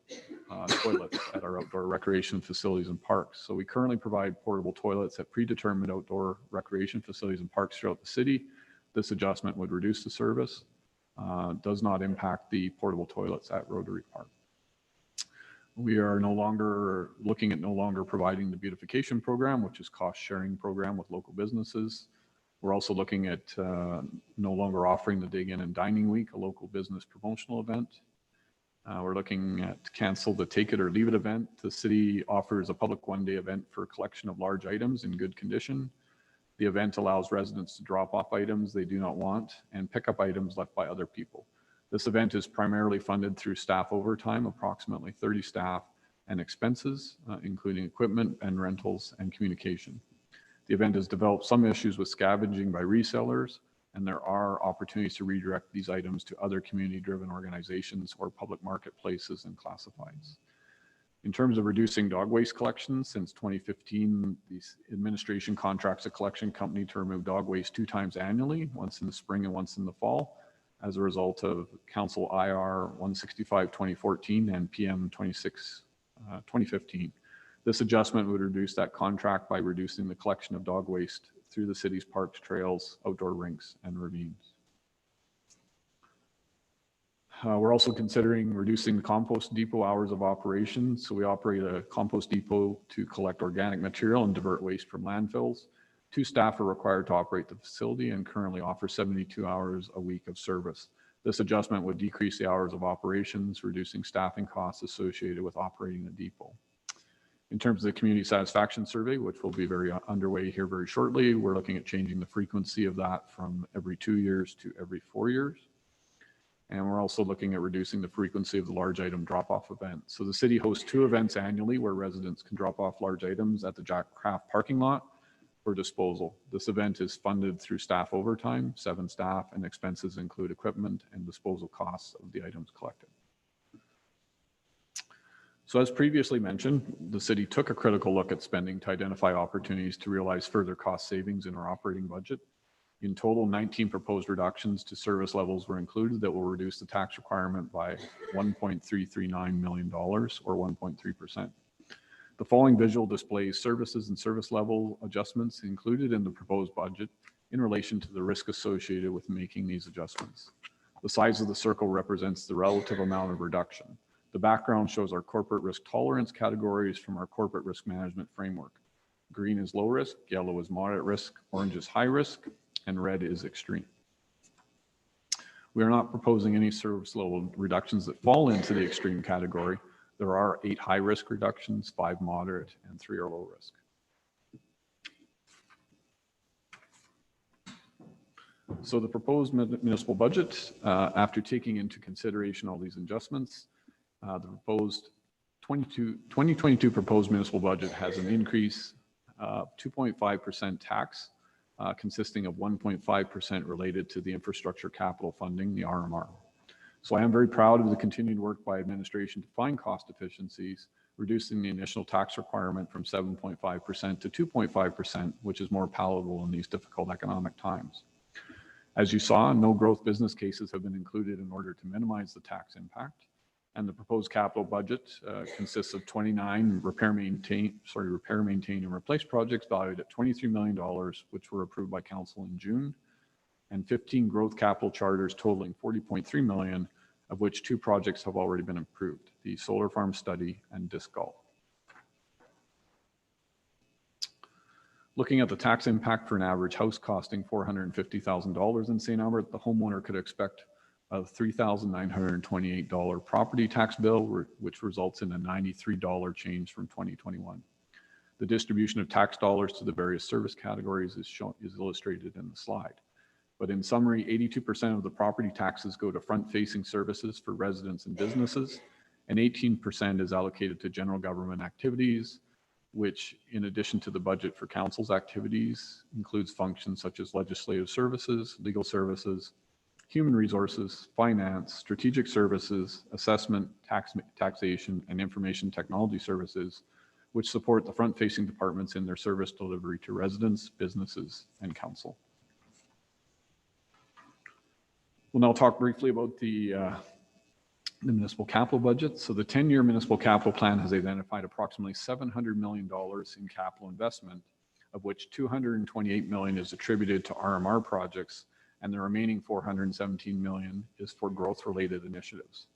toilets at our outdoor recreation facilities and parks. So we currently provide portable toilets at predetermined outdoor recreation facilities and parks throughout the city. This adjustment would reduce the service, does not impact the portable toilets at Rotary Park. We are no longer providing the beautification program, which is cost sharing program with local businesses. We're also looking at no longer offering the Dig In and Dining Week, a local business promotional event. We're looking at cancel the Take It or Leave It event. The city offers a public 1-day event for a collection of large items in good condition. The event allows residents to drop off items they do not want and pick up items left by other people. This event is primarily funded through staff overtime, approximately 30 staff, and expenses, including equipment and rentals and communication. The event has developed some issues with scavenging by resellers, and there are opportunities to redirect these items to other community-driven organizations or public marketplaces and classifieds. In terms of reducing dog waste collections, since 2015, the administration contracts a collection company to remove dog waste 2 times annually, once in the spring and once in the fall, as a result of Council IR 165-2014 and PM 26-2015. This adjustment would reduce that contract by reducing the collection of dog waste through the city's parks, trails, outdoor rinks, and ravines. We're also considering reducing the compost depot hours of operation. So we operate a compost depot to collect organic material and divert waste from landfills. 2 staff are required to operate the facility and currently offer 72 hours a week of service. This adjustment would decrease the hours of operations, reducing staffing costs associated with operating the depot. In terms of the community satisfaction survey, which will be underway here very shortly, we're looking at changing the frequency of that from every 2 years to every 4 years. And we're also looking at reducing the frequency of the large item drop-off event. So the city hosts 2 events annually where residents can drop off large items at the Jack Craft parking lot for disposal. This event is funded through staff overtime, 7 staff, and expenses include equipment and disposal costs of the items collected. So as previously mentioned, the city took a critical look at spending to identify opportunities to realize further cost savings in our operating budget. In total, 19 proposed reductions to service levels were included that will reduce the tax requirement by $1.339 million or 1.3%. The following visual displays services and service level adjustments included in the proposed budget in relation to the risk associated with making these adjustments. The size of the circle represents the relative amount of reduction. The background shows our corporate risk tolerance categories from our corporate risk management framework. Green is low risk, yellow is moderate risk, orange is high risk, and red is extreme. We are not proposing any service level reductions that fall into the extreme category. There are 8 high risk reductions, 5 moderate, and 3 are low risk. So the proposed municipal budget, after taking into consideration all these adjustments, the proposed 2022 proposed municipal budget has an increase of 2.5% tax, consisting of 1.5% related to the infrastructure capital funding, the RMR. So I am very proud of the continued work by administration to find cost efficiencies, reducing the initial tax requirement from 7.5% to 2.5%, which is more palatable in these difficult economic times. As you saw, no growth business cases have been included in order to minimize the tax impact. And the proposed capital budget consists of 29 repair, maintain, and replace projects valued at $23 million, which were approved by council in June, and 15 growth capital charters totaling $40.3 million, of which 2 projects have already been approved, the solar farm study and disc golf. Looking at the tax impact for an average house costing $450,000 in St. Albert, the homeowner could expect a $3,928 property tax bill, which results in a $93 change from 2021. The distribution of tax dollars to the various service categories is illustrated in the slide. But in summary, 82% of the property taxes go to front-facing services for residents and businesses, and 18% is allocated to general government activities, which, in addition to the budget for council's activities, includes functions such as legislative services, legal services, human resources, finance, strategic services, assessment, taxation, and information technology services, which support the front-facing departments in their service delivery to residents, businesses, and council. We'll now talk briefly about the municipal capital budget. So the 10-year municipal capital plan has identified approximately $700 million in capital investment, of which $228 million is attributed to RMR projects, and the remaining $417 million is for growth-related initiatives.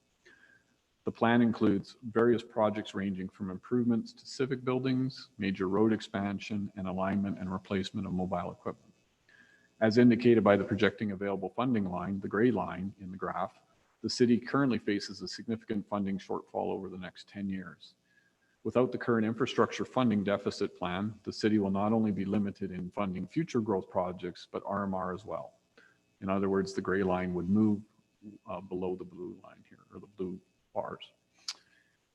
The plan includes various projects ranging from improvements to civic buildings, major road expansion, and alignment and replacement of mobile equipment. As indicated by the projecting available funding line, the gray line in the graph, the city currently faces a significant funding shortfall over the next 10 years. Without the current infrastructure funding deficit plan, the city will not only be limited in funding future growth projects, but RMR as well. In other words, the gray line would move below the blue line here, or the blue bars.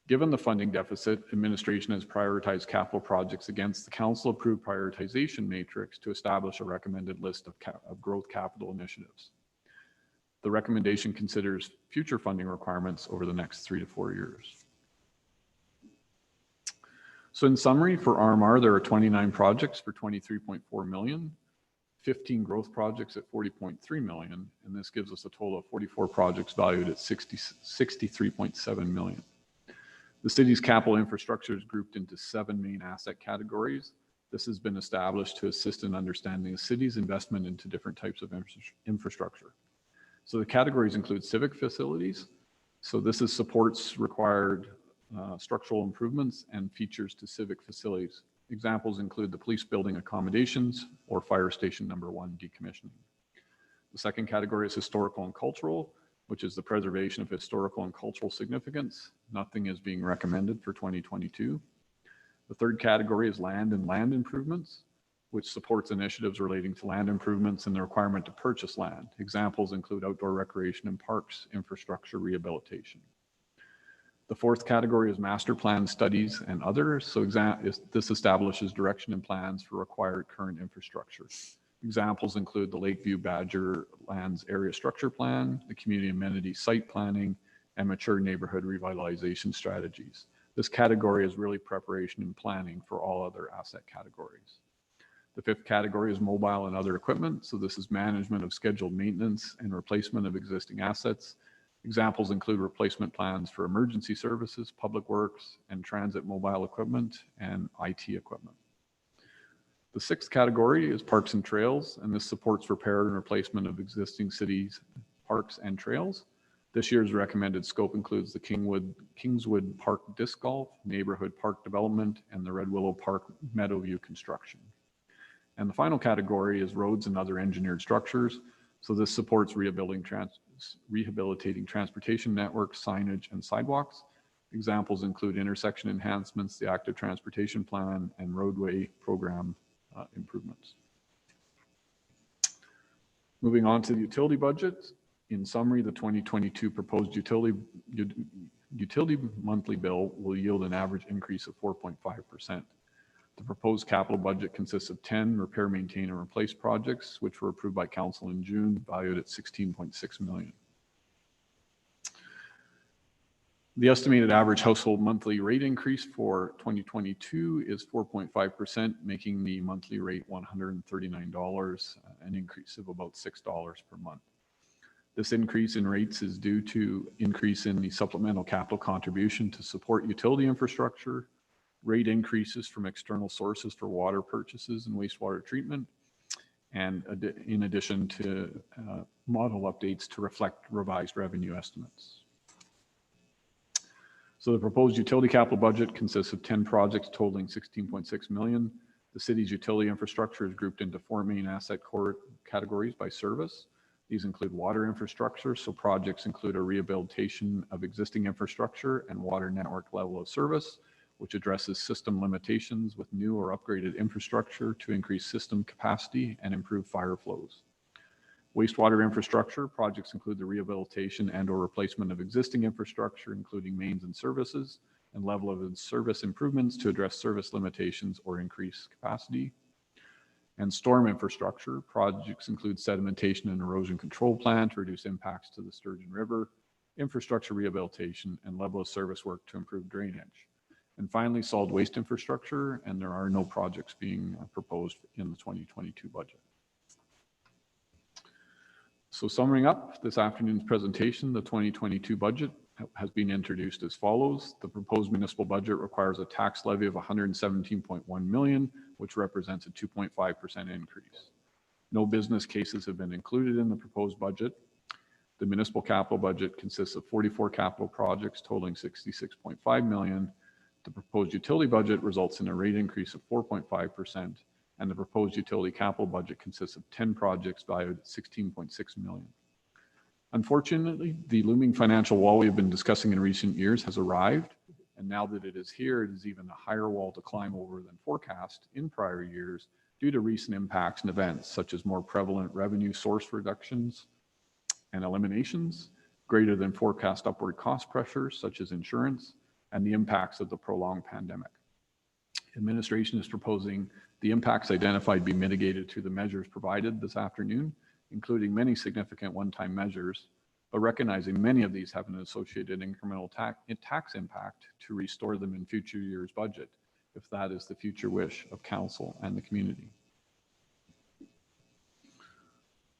Given the funding deficit, administration has prioritized capital projects against the council-approved prioritization matrix to establish a recommended list of growth capital initiatives. The recommendation considers future funding requirements over the next 3 to 4 years. So in summary, for RMR, there are 29 projects for $23.4 million, 15 growth projects at $40.3 million, and this gives us a total of 44 projects valued at $63.7 million. The city's capital infrastructure is grouped into 7 main asset categories. This has been established to assist in understanding the city's investment into different types of infrastructure. So the categories include civic facilities. So this is supports required structural improvements and features to civic facilities. Examples include the police building accommodations or fire station number 1 decommissioning. The second category is historical and cultural, which is the preservation of historical and cultural significance. Nothing is being recommended for 2022. The third category is land and land improvements, which supports initiatives relating to land improvements and the requirement to purchase land. Examples include outdoor recreation and parks, infrastructure rehabilitation. The fourth category is master plan studies and others. So this establishes direction and plans for required current infrastructure. Examples include the Lakeview Badger Lands Area Structure Plan, the Community Amenity Site Planning, and mature neighborhood revitalization strategies. This category is really preparation and planning for all other asset categories. The fifth category is mobile and other equipment. So this is management of scheduled maintenance and replacement of existing assets. Examples include replacement plans for emergency services, public works, and transit mobile equipment and IT equipment. The sixth category is parks and trails, and this supports repair and replacement of existing cities, parks and trails. This year's recommended scope includes the Kingswood Park Disc Golf, Neighborhood Park Development, and the Red Willow Park Meadowview construction. And the final category is roads and other engineered structures. So this supports rehabilitating transportation networks, signage, and sidewalks. Examples include intersection enhancements, the active transportation plan, and roadway program improvements. Moving on to the utility budget. In summary, the 2022 proposed utility monthly bill will yield an average increase of 4.5%. The proposed capital budget consists of 10 repair, maintain, and replace projects, which were approved by council in June, valued at $16.6 million. The estimated average household monthly rate increase for 2022 is 4.5%, making the monthly rate $139, an increase of about $6 per month. This increase in rates is due to increase in the supplemental capital contribution to support utility infrastructure, rate increases from external sources for water purchases and wastewater treatment, and in addition to model updates to reflect revised revenue estimates. So the proposed utility capital budget consists of 10 projects totaling $16.6 million. The city's utility infrastructure is grouped into 4 main asset core categories by service. These include water infrastructure, so projects include a rehabilitation of existing infrastructure and water network level of service, which addresses system limitations with new or upgraded infrastructure to increase system capacity and improve fire flows. Wastewater infrastructure projects include the rehabilitation and or replacement of existing infrastructure, including mains and services, and level of service improvements to address service limitations or increase capacity. And storm infrastructure projects include sedimentation and erosion control plan to reduce impacts to the Sturgeon River, infrastructure rehabilitation, and level of service work to improve drainage. And finally, solid waste infrastructure, and there are no projects being proposed in the 2022 budget. So summing up this afternoon's presentation, the 2022 budget has been introduced as follows. The proposed municipal budget requires a tax levy of $117.1 million, which represents a 2.5% increase. No business cases have been included in the proposed budget. The municipal capital budget consists of 44 capital projects totaling $66.5 million. The proposed utility budget results in a rate increase of 4.5%, and the proposed utility capital budget consists of 10 projects valued at $16.6 million. Unfortunately, the looming financial wall we have been discussing in recent years has arrived, and now that it is here, it is even a higher wall to climb over than forecast in prior years due to recent impacts and events such as more prevalent revenue source reductions and eliminations, greater than forecast upward cost pressures such as insurance, and the impacts of the prolonged pandemic. Administration is proposing the impacts identified be mitigated through the measures provided this afternoon, including many significant one-time measures, but recognizing many of these have an associated incremental tax impact to restore them in future years' budget, if that is the future wish of council and the community.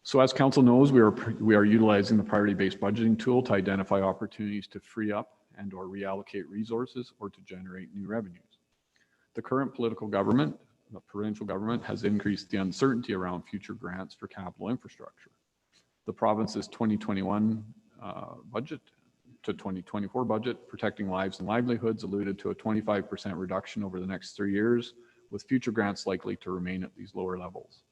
So as council knows, we are utilizing the priority-based budgeting tool to identify opportunities to free up and or reallocate resources or to generate new revenues. The current political government, the provincial government, has increased the uncertainty around future grants for capital infrastructure. The province's 2021 budget to 2024 budget, protecting lives and livelihoods, alluded to a 25% reduction over the next 3 years, with future grants likely to remain at these lower levels.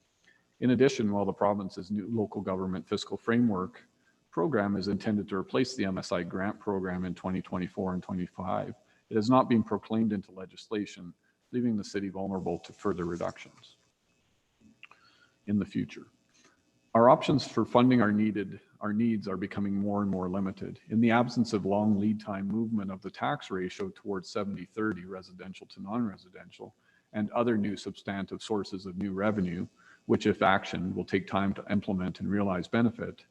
In addition, while the province's new local government fiscal framework program is intended to replace the MSI grant program in 2024 and 25, it has not been proclaimed into legislation, leaving the city vulnerable to further reductions in the future. Our options for funding our needs are becoming more and more limited. In the absence of long lead time movement of the tax ratio towards 70-30 residential to non-residential and other new substantive sources of new revenue, which if actioned will take time to implement and realize benefit,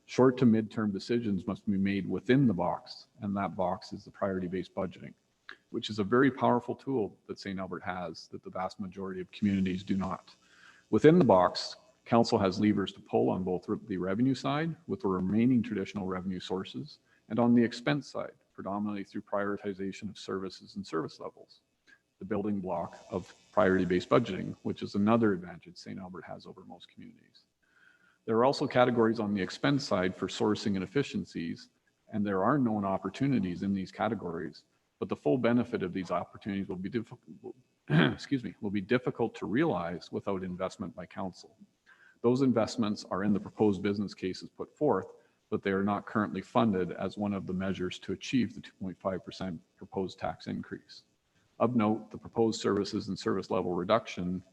short to mid-term decisions must be made within the box, and that box is the priority-based budgeting. which is a very powerful tool that St. Albert has that the vast majority of communities do not. Within the box, Council has levers to pull on both the revenue side with the remaining traditional revenue sources and on the expense side, predominantly through prioritization of services and service levels, the building block of priority-based budgeting, which is another advantage St. Albert has over most communities. There are also categories on the expense side for sourcing and efficiencies, and there are known opportunities in these categories, but the full benefit of these opportunities will be difficult to realize without investment by Council. Those investments are in the proposed business cases put forth, but they are not currently funded as one of the measures to achieve the 2.5% proposed tax increase. Of note, the proposed services and service level reduction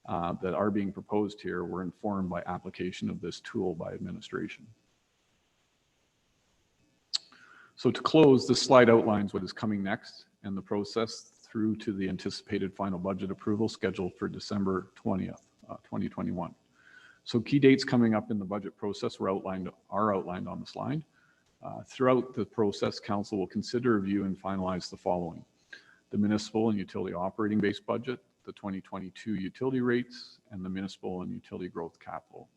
that are being proposed here were informed by application of this tool by administration. So to close, this slide outlines what is coming next and the process through to the anticipated final budget approval scheduled for December 20th, 2021. So key dates coming up in the budget process are outlined on the slide. Throughout the process, Council will consider, review, and finalize the following: the municipal and utility operating base budget, the 2022 utility rates, and the municipal and utility growth capital.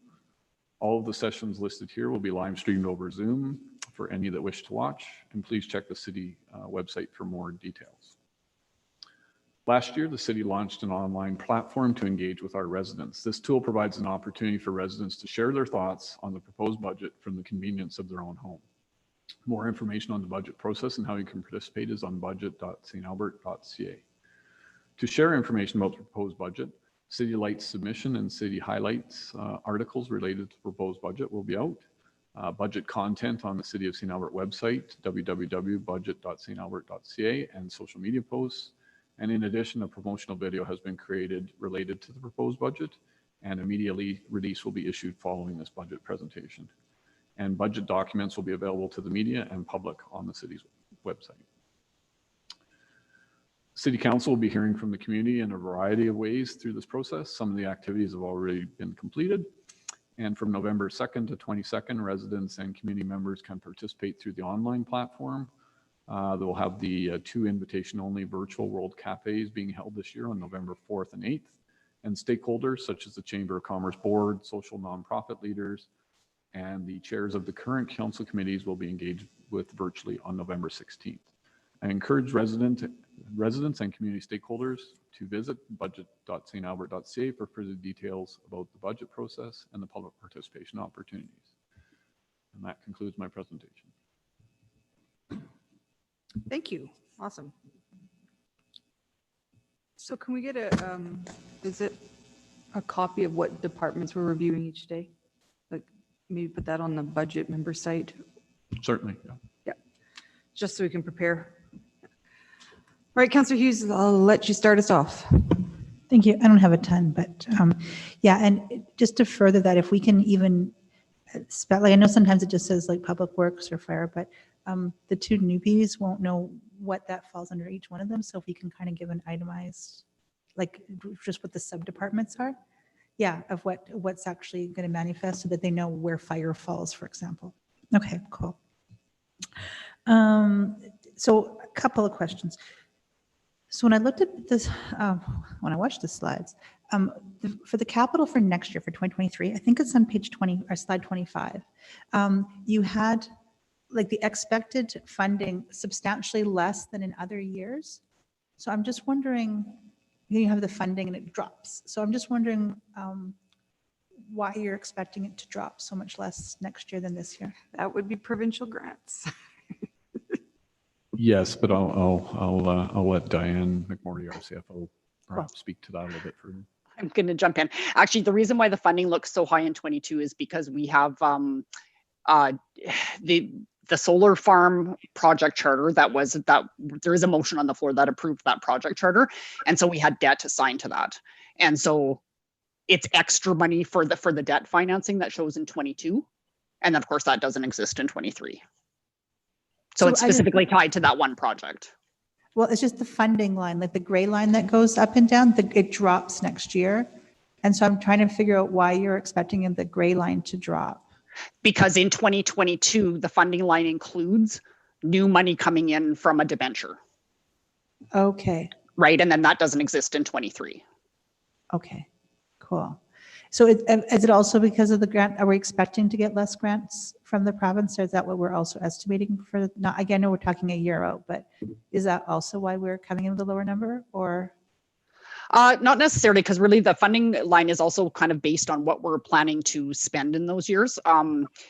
All of the sessions listed here will be live streamed over Zoom for any that wish to watch, and please check the city website for more details. Last year, the city launched an online platform to engage with our residents. This tool provides an opportunity for residents to share their thoughts on the proposed budget from the convenience of their own home. More information on the budget process and how you can participate is on budget.stalbert.ca. To share information about the proposed budget, City Lights submission and City Highlights articles related to the proposed budget will be out. Budget content on the City of St. Albert website, www.budget.stalbert.ca, and social media posts. And in addition, a promotional video has been created related to the proposed budget, and immediately release will be issued following this budget presentation. And budget documents will be available to the media and public on the city's website. City Council will be hearing from the community in a variety of ways through this process. Some of the activities have already been completed. And from November 2nd to 22nd, residents and community members can participate through the online platform. They will have the 2 invitation-only virtual World Cafes being held this year on November 4th and 8th. And stakeholders such as the Chamber of Commerce Board, social nonprofit leaders, and the chairs of the current council committees will be engaged with virtually on November 16th. I encourage residents and community stakeholders to visit budget.stalbert.ca for further details about the budget process and the public participation opportunities. And that concludes my presentation. Thank you. Awesome. So can we get a copy of what departments we're reviewing each day? Like maybe put that on the budget member site? Certainly, yeah. Yeah, just so we can prepare. All right, Councillor Hughes, I'll let you start us off. Thank you. I don't have a ton, but yeah, and just to further that, if we can even spell, like I know sometimes it just says like public works or fire, but the 2 newbies won't know what that falls under each one of them. So if we can kind of give an itemized, like just what the sub-departments are, yeah, of what's actually going to manifest so that they know where fire falls, for example. Okay, cool. So a couple of questions. So when I looked at this, when I watched the slides, for the capital for next year, for 2023, I think it's on page 20 or slide 25, you had like the expected funding substantially less than in other years. So I'm just wondering, you have the funding and it drops. So I'm just wondering why you're expecting it to drop so much less next year than this year. That would be provincial grants. Yes, but I'll let Diane McMorty, our CFO, perhaps speak to that a little bit further. I'm going to jump in. Actually, the reason why the funding looks so high in 22 is because we have the solar farm project charter that there is a motion on the floor that approved that project charter, and so we had debt assigned to that, and so it's extra money for the debt financing that shows in 22, and then of course that doesn't exist in 23. So it's specifically tied to that one project. Well, it's just the funding line, like the gray line that goes up and down, it drops next year. And so I'm trying to figure out why you're expecting the gray line to drop. Because in 2022, the funding line includes new money coming in from a debenture. Okay, right? And then that doesn't exist in 23. okay, cool. So is it also because of the grant, are we expecting to get less grants from the province, or is that what we're also estimating for, not, again, I know we're talking a year out, but is that also why we're coming in with a lower number, or? Not necessarily, because really the funding line is also kind of based on what we're planning to spend in those years.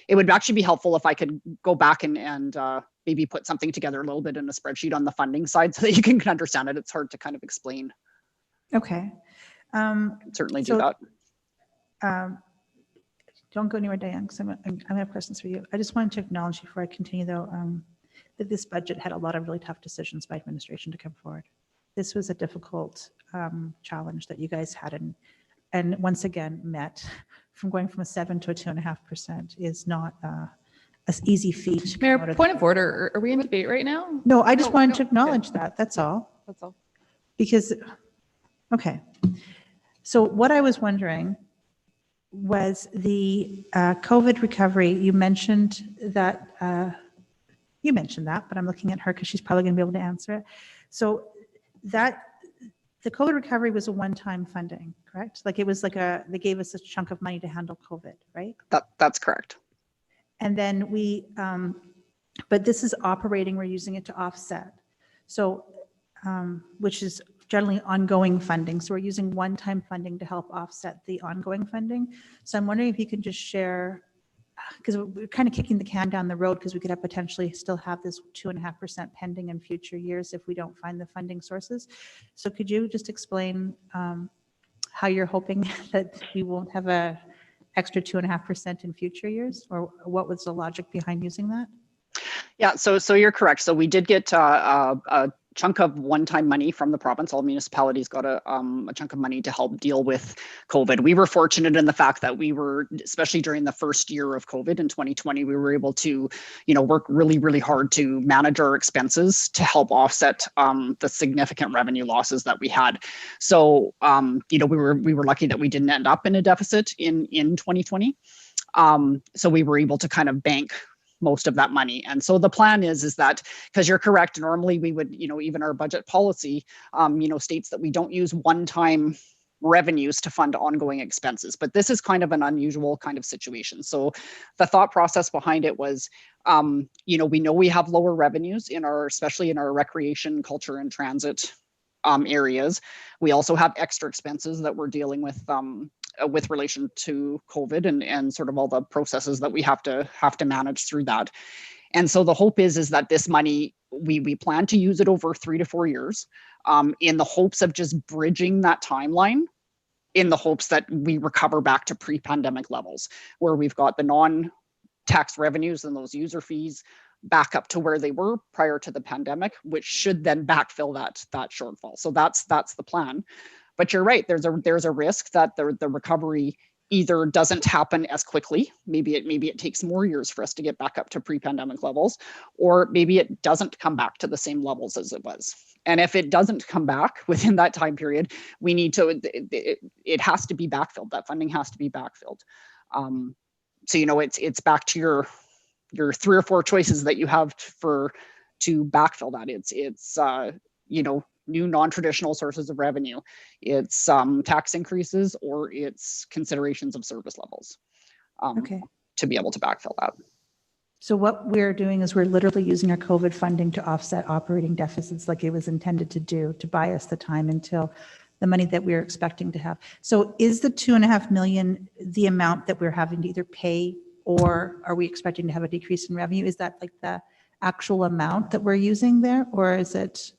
It would actually be helpful if I could go back and maybe put something together a little bit in a spreadsheet on the funding side so that you can understand it. It's hard to kind of explain. Okay. Certainly do So, that. Don't go anywhere, Diane, because I have questions for you. I just wanted to acknowledge before I continue, though, that this budget had a lot of really tough decisions by administration to come forward. This was a difficult challenge that you guys had, and once again met. From going from a 7 to a 2.5% is not an easy feat. to come out Mayor, of- point of order. Are we in debate right now? No, I just wanted to no, acknowledge that. That's all. That's all. Because, okay. So what I was wondering was the COVID recovery. You mentioned that, but I'm looking at her because she's probably going to be able to answer it. So that the COVID recovery was a one-time funding, correct? Like it was like they gave us a chunk of money to handle COVID, right? That's correct. And then but this is operating, we're using it to offset. So, which is generally ongoing funding. So we're using one-time funding to help offset the ongoing funding. So I'm wondering if you can just share, because we're kind of kicking the can down the road because we could have potentially still have this 2.5% pending in future years if we don't find the funding sources. So could you just explain how you're hoping that we won't have a extra 2.5% in future years, or what was the logic behind using that? Yeah, so you're correct. So we did get a chunk of one-time money from the province. All municipalities got a chunk of money to help deal with COVID. We were fortunate in the fact that we were, especially during the first year of COVID in 2020, we were able to, work really, really hard to manage our expenses to help offset the significant revenue losses that we had. So, we were lucky that we didn't end up in a deficit in 2020. So we were able to kind of bank most of that money. And so the plan is that, because you're correct, normally we would, even our budget policy, states that we don't use one-time revenues to fund ongoing expenses. But this is kind of an unusual kind of situation. So the thought process behind it was, we know we have lower revenues especially in our recreation, culture, and transit areas. We also have extra expenses that we're dealing with relation to COVID and sort of all the processes that we have to manage through that. And so the hope is that this money, we plan to use it over 3 to 4 years in the hopes of just bridging that timeline, in the hopes that we recover back to pre-pandemic levels, where we've got the non-tax revenues and those user fees back up to where they were prior to the pandemic, which should then backfill that shortfall. So that's the plan. But you're right, there's a risk that the recovery either doesn't happen as quickly, maybe it takes more years for us to get back up to pre-pandemic levels, or maybe it doesn't come back to the same levels as it was. And if it doesn't come back within that time period, we need to, it has to be backfilled. That funding has to be backfilled. So it's back to your 3 or 4 choices that you have to backfill that. It's new non-traditional sources of revenue. It's tax increases, or it's considerations of service levels to be able to backfill that. So what we're doing is we're literally using our COVID funding to offset operating deficits like it was intended to do, to buy us the time until the money that we're expecting to have. So is the 2.5 million the amount that we're having to either pay, or are we expecting to have a decrease in revenue? Is that like the actual amount that we're using there, or is it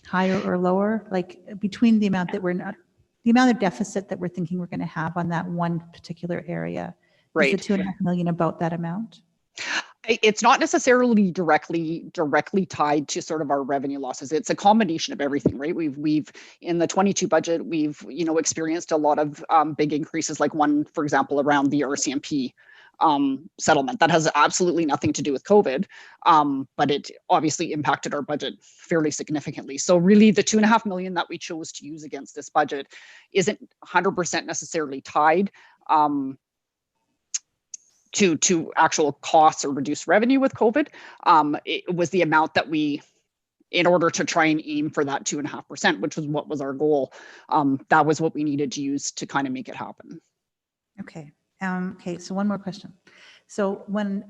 higher or lower, like between the amount that the amount of deficit that we're thinking we're going to have on that one particular area? Right. Is the 2.5 million about that amount? It's not necessarily directly tied to sort of our revenue losses. It's a combination of everything, right? We've in the 22 budget, we've experienced a lot of big increases, like one, for example, around the RCMP settlement. That has absolutely nothing to do with COVID, but it obviously impacted our budget fairly significantly. So really the 2.5 million that we chose to use against this budget isn't 100% necessarily tied to actual costs or reduced revenue with COVID. It was the amount that we in order to try and aim for that 2.5%, which was what was our goal. That was what we needed to use to kind of make it happen. Okay. Okay. So one more question. So when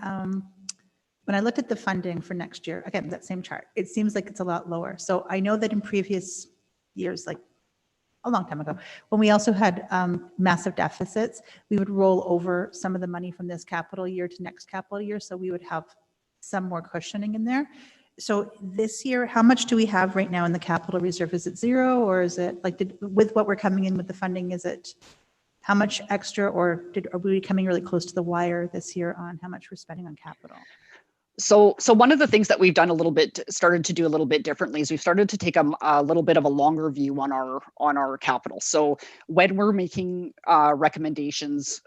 I looked at the funding for next year, again, that same chart, it seems like it's a lot lower. So I know that in previous years, like a long time ago, when we also had massive deficits, we would roll over some of the money from this capital year to next capital year. So we would have some more cushioning in there. So this year, how much do we have right now in the capital reserve? Is it zero, or is it like, with what we're coming in with the funding, is it how much extra, or are we coming really close to the wire this year on how much we're spending on capital? So one of the things that we've done started to do a little bit differently is we've started to take a little bit of a longer view on our capital. So when we're making recommendations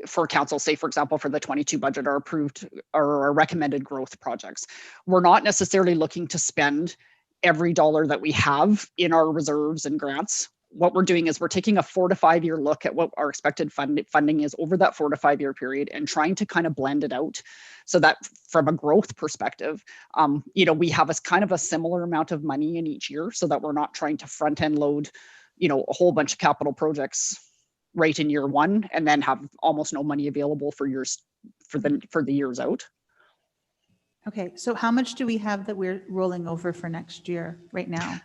for council, say for example, for the 22 budget, our approved or our recommended growth projects, we're not necessarily looking to spend every dollar that we have in our reserves and grants. What we're doing is we're taking a 4 to 5 year look at what our expected funding is over that 4 to 5 year period and trying to kind of blend it out so that from a growth perspective, we have a kind of a similar amount of money in each year so that we're not trying to front end load, a whole bunch of capital projects right in year one and then have almost no money available for the years out. Okay, so how much do we have that we're rolling over for next year right now?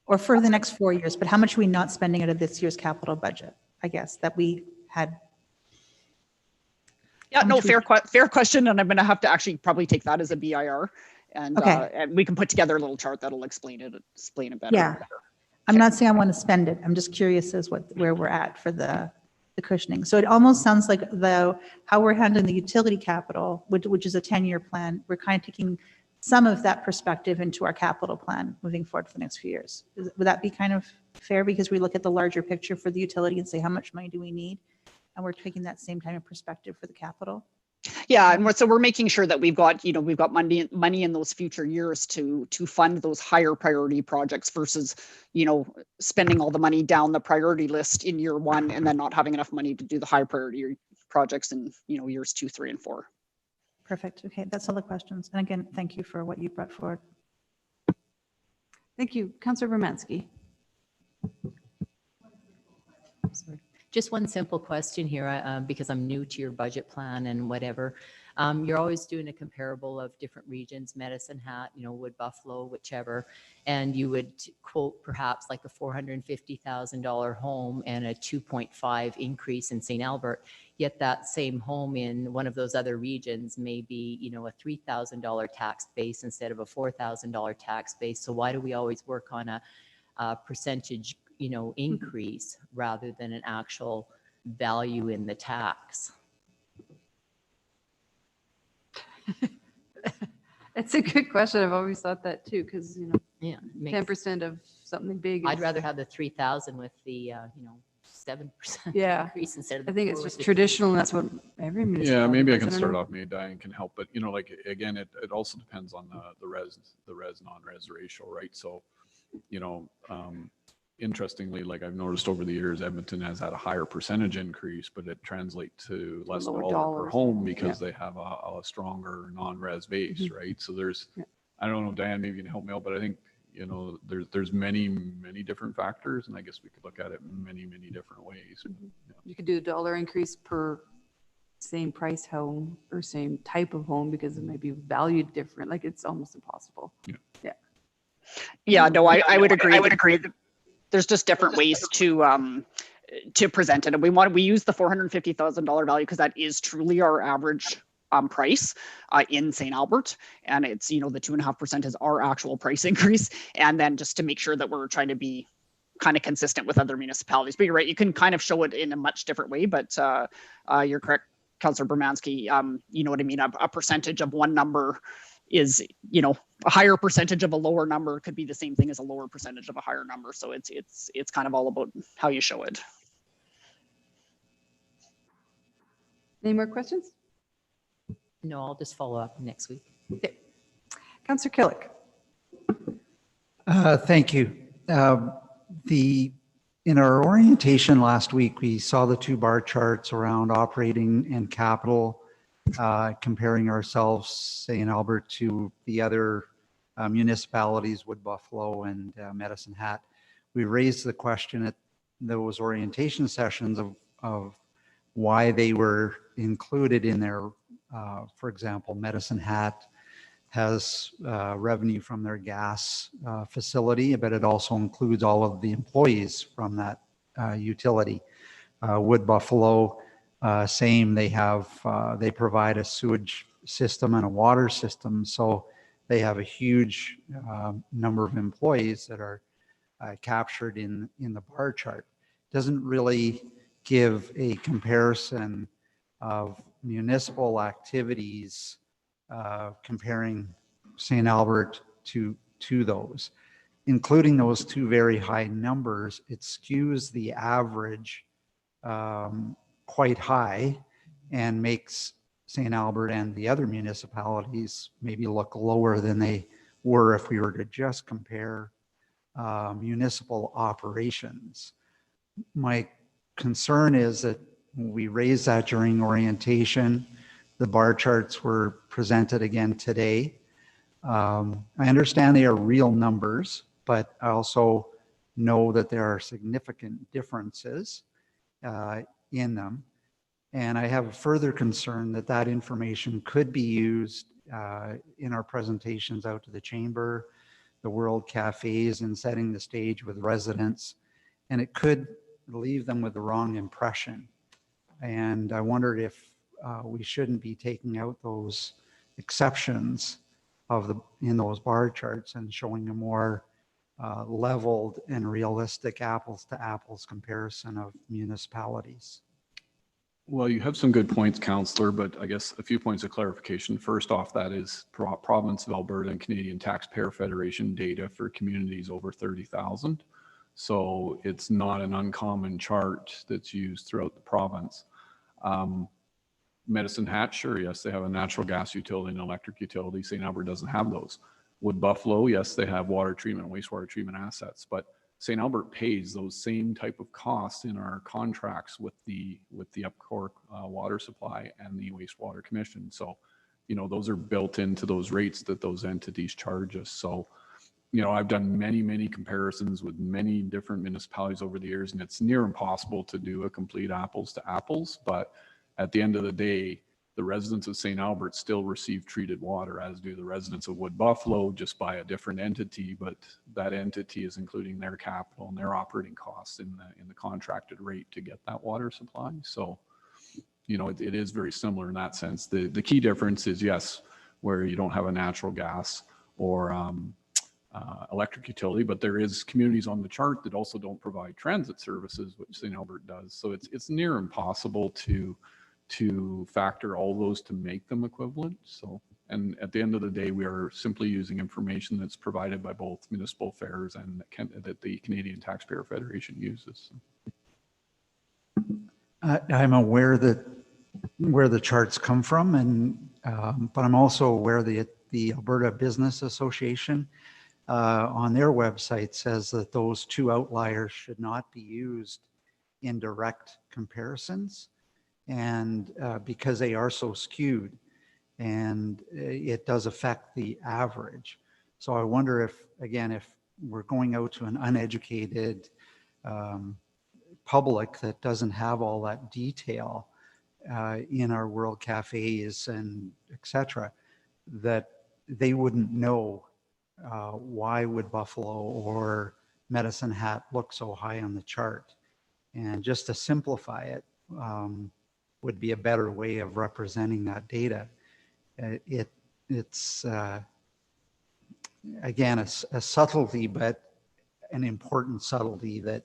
Or for the next 4 years, but how much are we not spending out of this year's capital budget, I guess, that we had? Yeah, no, fair question. And I'm going to have to actually probably take that as a BIR. And, okay. And we can put together a little chart that'll explain it better. Yeah, I'm not saying I want to spend it. I'm just curious as where we're at for the cushioning. So it almost sounds like how we're handling the utility capital, which is a 10-year plan, we're kind of taking some of that perspective into our capital plan moving forward for the next few years. Would that be kind of fair? Because we look at the larger picture for the utility and say, how much money do we need? And we're taking that same kind of perspective for the capital. Yeah, and so we're making sure that we've got money in those future years to fund those higher priority projects versus, spending all the money down the priority list in year one and then not having enough money to do the high priority projects in, years 2, 3, and 4. Perfect. Okay, that's all the questions. And again, thank you for what you brought forward. Thank you. Councillor Romanski. Sorry. Just one simple question here, because I'm new to your budget plan and whatever. You're always doing a comparable of different regions, Medicine Hat, Wood Buffalo, whichever, and you would quote perhaps like a $450,000 home and a 2.5 increase in St. Albert. Yet that same home in one of those other regions may be, a $3,000 tax base instead of a $4,000 tax base. So why do we always work on a percentage, increase rather than an actual value in the tax? It's a good question. I've always thought that too, because, Yeah, 10% of something big. I'd rather have the 3,000 with the, 7% Yeah. increase instead of. I think it's just traditional, and that's what every municipality. Yeah, maybe I can does. start know. off. Maybe Diane can help, but again, it also depends on the res non-res ratio, right? So, interestingly, like I've noticed over the years, Edmonton has had a higher percentage increase, but it translates to less Lower dollar per home because Yeah. they have a stronger non-res base, Mhm. right? So there's, Yeah. I don't know, Diane, maybe you can help me out, but I think, there's many different factors, and I guess we could look at it many different ways. You could do a dollar increase per same price home or same type of home because it might be valued different. Like it's almost impossible. Yeah, no, I would agree. There's just different ways to present it, and we use the $450,000 value because that is truly our average price in St. Albert, and it's the 2.5% is our actual price increase, and then just to make sure that we're trying to be kind of consistent with other municipalities. But you're right, you can kind of show it in a much different way, but you're correct, Councillor Bermanski. You know what I mean? A percentage of one number is, a higher percentage of a lower number could be the same thing as a lower percentage of a higher number. So it's kind of all about how you show it. Any more questions? No, I'll just follow up next week. Okay. Councillor Killick. Thank you. In our orientation last week, we saw the two bar charts around operating and capital, comparing ourselves, say in Albert, to the other municipalities, Wood Buffalo and Medicine Hat. We raised the question at those orientation sessions of why they were included in there. For example, Medicine Hat has revenue from their gas facility, but it also includes all of the employees from that utility. Wood Buffalo, same, they provide a sewage system and a water system, so they have a huge number of employees that are captured in the bar chart. Doesn't really give a comparison of municipal activities comparing St. Albert to those. Including those two very high numbers, it skews the average quite high and makes St. Albert and the other municipalities maybe look lower than they were if we were to just compare municipal operations. My concern is that we raised that during orientation. The bar charts were presented again today. I understand they are real numbers, but I also know that there are significant differences in them. And I have a further concern that that information could be used in our presentations out to the chamber, the World Cafes, and setting the stage with residents. And it could leave them with the wrong impression. And I wondered if we shouldn't be taking out those exceptions in those bar charts and showing a more leveled and realistic apples to apples comparison of municipalities. Well, you have some good points, Councillor, but I guess a few points of clarification. First off, that is Province of Alberta and Canadian Taxpayer Federation data for communities over 30,000. So it's not an uncommon chart that's used throughout the province. Medicine Hat, sure, yes, they have a natural gas utility and electric utility. St. Albert doesn't have those. Wood Buffalo, yes, they have water treatment, wastewater treatment assets, but St. Albert pays those same type of costs in our contracts with the Upcork water supply and the wastewater commission. So, you know, those are built into those rates that those entities charge us. So, you know, I've done many comparisons with many different municipalities over the years, and it's near impossible to do a complete apples to apples. But at the end of the day, the residents of St. Albert still receive treated water, as do the residents of Wood Buffalo, just by a different entity. But that entity is including their capital and their operating costs in the contracted rate to get that water supply. So, you know, it is very similar in that sense. The key difference is, yes, where you don't have a natural gas or electric utility, but there is communities on the chart that also don't provide transit services, which St. Albert does. So it's near impossible to factor all those to make them equivalent. So, and at the end of the day, we are simply using information that's provided by both municipal affairs and that the Canadian Taxpayer Federation uses. I'm aware that where the charts come from, and but I'm also aware that the Alberta Business Association on their website says that those two outliers should not be used in direct comparisons, and because they are so skewed, and it does affect the average. So I wonder if, again, if we're going out to an uneducated public that doesn't have all that detail in our World Cafes and etc., that they wouldn't know why would Buffalo or Medicine Hat look so high on the chart. And just to simplify it would be a better way of representing that data. It's again, a subtlety, but an important subtlety that,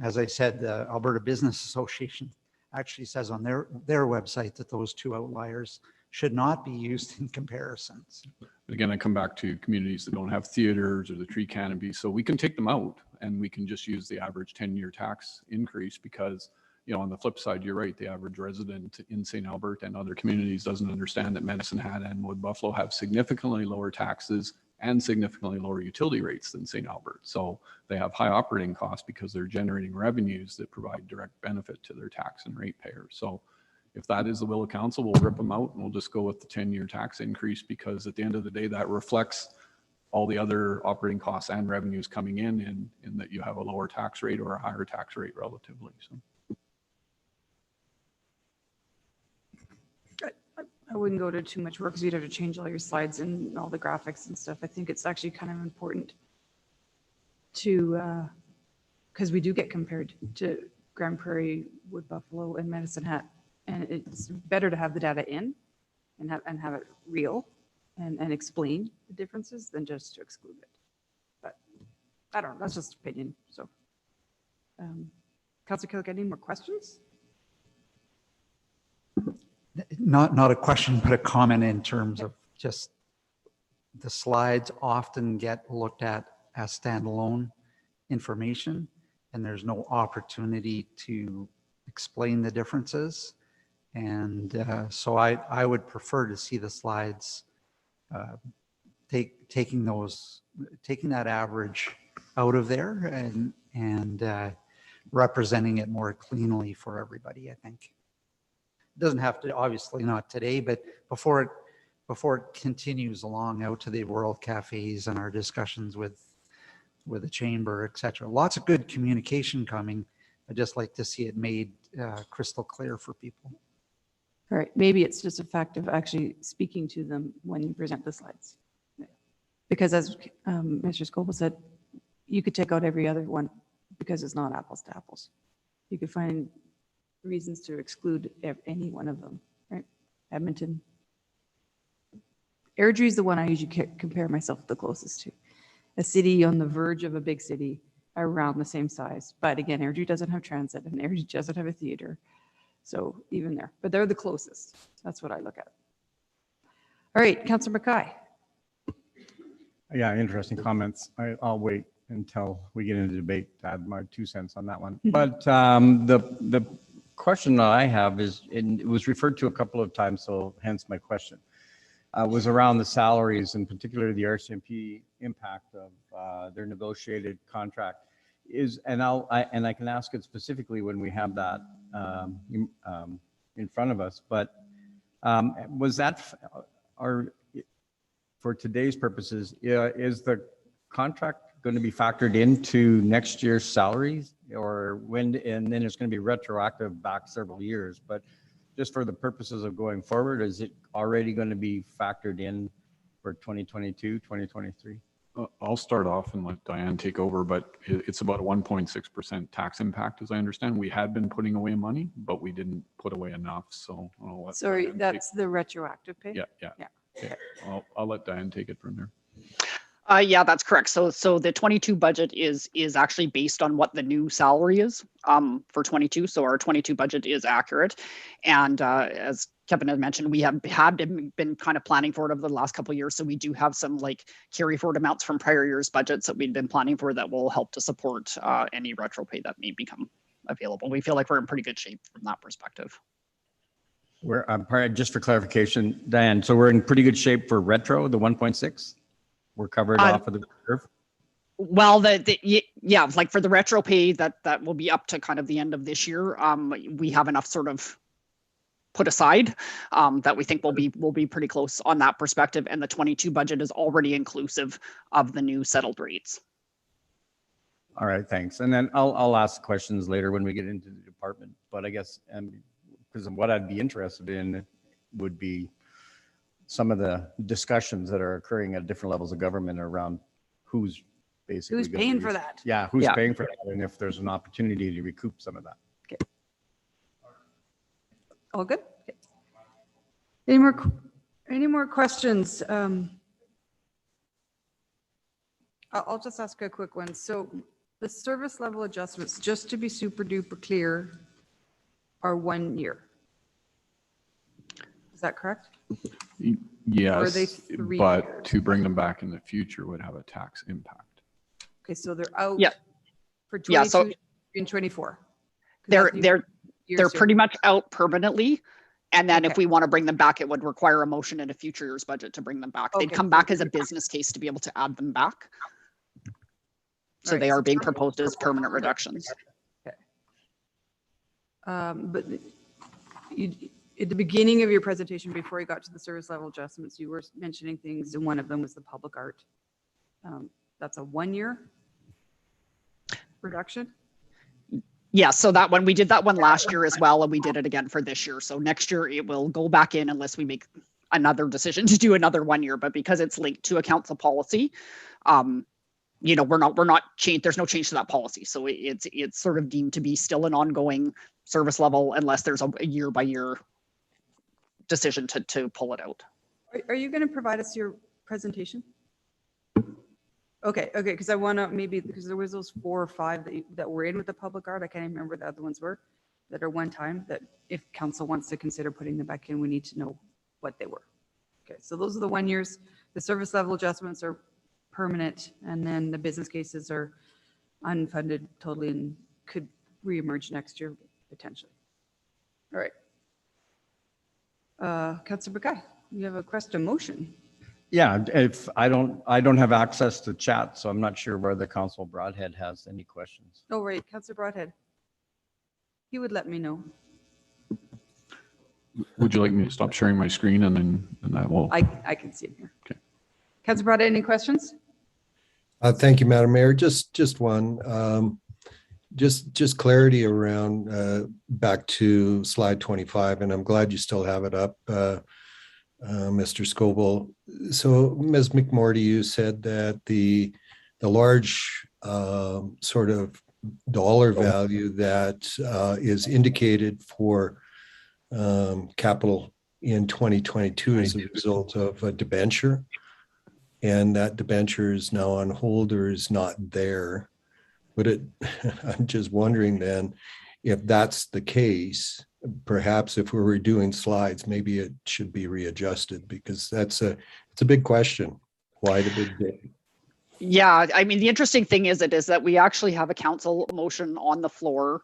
as I said, the Alberta Business Association actually says on their website that those two outliers should not be used in comparisons. Again, I come back to communities that don't have theaters or the tree canopy, so we can take them out and we can just use the average 10-year tax increase because, you know, on the flip side, you're right, the average resident in St. Albert and other communities doesn't understand that Medicine Hat and Wood Buffalo have significantly lower taxes and significantly lower utility rates than St. Albert. So they have high operating costs because they're generating revenues that provide direct benefit to their tax and rate payers. So if that is the will of council, we'll rip them out and we'll just go with the 10-year tax increase, because at the end of the day, that reflects all the other operating costs and revenues coming in that you have a lower tax rate or a higher tax rate relatively. So. I wouldn't go to too much work because you'd have to change all your slides and all the graphics and stuff. I think it's actually kind of important to, because we do get compared to Grand Prairie, Wood Buffalo, and Medicine Hat. And it's better to have the data in and have it real and explain the differences than just to exclude it. But I don't know, that's just opinion. So, Councilor Killick, any more questions? Not a question, but a comment in terms of just the slides often get looked at as standalone information, and there's no opportunity to explain the differences. And so I would prefer to see the slides taking that average out of there and representing it more cleanly for everybody, I think. It doesn't have to, obviously not today, but before it continues along out to the World Cafes and our discussions with the chamber, etc. Lots of good communication coming. I'd just like to see it made crystal clear for people. All right, maybe it's just a fact of actually speaking to them when you present the slides. Because as Mr. Scoble said, you could take out every other one because it's not apples to apples. You could find reasons to exclude any one of them, right? Edmonton. Airdrie is the one I usually compare myself the closest to. A city on the verge of a big city around the same size. But again, Airdrie doesn't have transit and Airdrie doesn't have a theater. So even there, but they're the closest. That's what I look at. All right, Councillor Mackay. Yeah, interesting comments. I'll wait until we get into debate to add my 2 cents on that one. But the question that I have is, and it was referred to a couple of times, so hence my question, was around the salaries, and particularly the RCMP impact of their negotiated contract. I can ask it specifically when we have that in front of us, but was that, for today's purposes, is the contract going to be factored into next year's salaries, or when, and then it's going to be retroactive back several years, but just for the purposes of going forward, is it already going to be factored in for 2022, 2023? I'll start off and let Diane take over, but it's about a 1.6% tax impact, as I understand. We had been putting away money, but we didn't put away enough. So I'll let Sorry, Diane that's the retroactive pay? Yeah. Okay. I'll let Diane take it from there. Yeah, that's correct. So the 22 budget is actually based on what the new salary is for 22. So our 22 budget is accurate. And as Kevin had mentioned, we have been kind of planning for it over the last couple of years. So we do have some like carry forward amounts from prior years' budgets that we've been planning for that will help to support any retro pay that may become available. We feel like we're in pretty good shape from that perspective. Just for clarification, Diane, so we're in pretty good shape for retro, the 1.6? We're covered off of the reserve? Well, yeah, like for the retro pay that will be up to kind of the end of this year. We have enough sort of put aside that we think we'll be pretty close on that perspective. And the 22 budget is already inclusive of the new settled rates. All right, thanks. And then I'll ask questions later when we get into the department. But I guess, because what I'd be interested in would be some of the discussions that are occurring at different levels of government around who's basically Who's paying for that? Yeah, who's paying for that, and if there's an opportunity to recoup some of that. Okay. All good? Okay. Any more questions? I'll just ask a quick one. So the service level adjustments, just to be super duper clear, are 1 year. Is that correct? Yes, but to bring them back in the future would have a tax impact. Okay, so they're out for 22 and 24. They're pretty much out permanently. And then if we want to bring them back, it would require a motion in a future year's budget to bring them back. They'd come back as a business case to be able to add them back. So they are being proposed as permanent reductions. Okay. But at the beginning of your presentation, before you got to the service level adjustments, you were mentioning things, and one of them was the public art. That's a 1-year reduction? Yeah, so that one, we did that one last year as well, and we did it again for this year. So next year it will go back in unless we make another decision to do another 1 year, but because it's linked to a council policy, you know, we're not changed. There's no change to that policy. So it's sort of deemed to be still an ongoing service level unless there's a year by year decision to pull it out. Are you going to provide us your presentation? Okay, because I want to maybe, because there was those 4 or 5 that were in with the public art. I can't even remember what the other ones were that are one time, that if council wants to consider putting them back in, we need to know what they were. Okay, so those are the 1 years. The service level adjustments are permanent, and then the business cases are unfunded totally and could reemerge next year potentially. All right. Councilor Buckeye, you have a question, motion. Yeah, if I don't have access to chat, so I'm not sure whether Council Broadhead has any questions. Oh, right, Councilor Broadhead. He would let me know. Would you like me to stop sharing my screen and then that will? I can see him here. Okay. Councilor Broadhead, any questions? Thank you, Madam Mayor. Just one. Just clarity around back to slide 25, and I'm glad you still have it up, Mr. Scobell. So, Ms. McMorty, you said that the large sort of dollar value that is indicated for capital in 2022 as a result of a debenture, and that debenture is now on hold or is not there. But I'm just wondering then, if that's the case, perhaps if we were doing slides, maybe it should be readjusted, because it's a big question. Why the big dip? Yeah, I mean, the interesting thing is that we actually have a council motion on the floor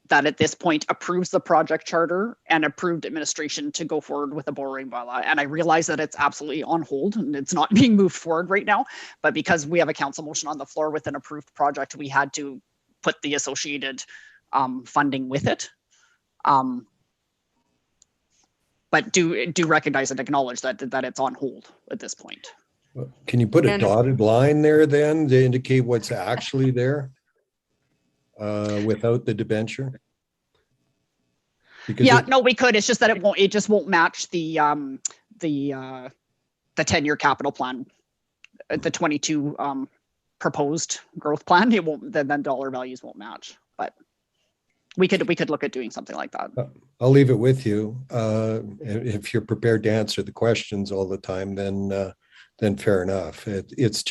that at this point approves the project charter and approved administration to go forward with a borrowing bylaw. And I realize that it's absolutely on hold and it's not being moved forward right now, but because we have a council motion on the floor with an approved project, we had to put the associated funding with it. But do recognize and acknowledge that it's on hold at this point. Can you put a dotted line there then to indicate what's actually there without the debenture? Because yeah, no, we could. It's just that it just won't match the 10-year capital plan, the 22 proposed growth plan. It won't, then dollar values won't match. But we could look at doing something like that. I'll leave it with you. If you're prepared to answer the questions all the time, then fair enough. It's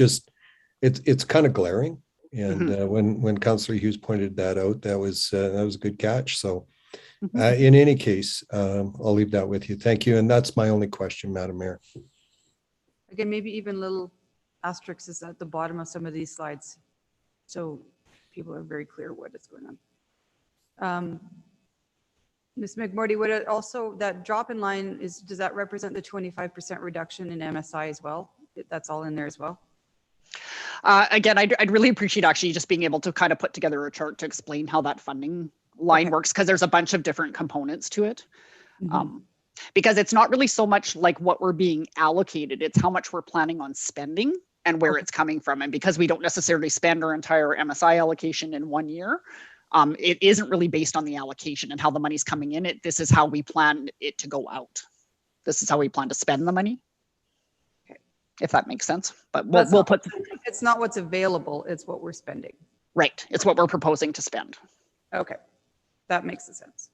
kind of glaring. And when Councillor Hughes pointed that out, that was a good catch. So in any case, I'll leave that with you. Thank you. And that's my only question, Madam Mayor. Again, maybe even little asterisks is at the bottom of some of these slides, so people are very clear what is going on. Ms. McMorty, would it also, that drop in line does that represent the 25% reduction in MSI as well? That's all in there as well? Again, I'd really appreciate actually just being able to kind of put together a chart to explain how that funding line works, because there's a bunch of different components to it. Because it's not really so much like what we're being allocated, it's how much we're planning on spending and where it's coming from. And because we don't necessarily spend our entire MSI allocation in 1 year, it isn't really based on the allocation and how the money's coming in. This is how we plan it to go out. This is how we plan to spend the money. Okay. If that makes sense. But we'll put. It's not what's available, it's what we're spending. Right. It's what we're proposing to spend. Okay. That makes sense.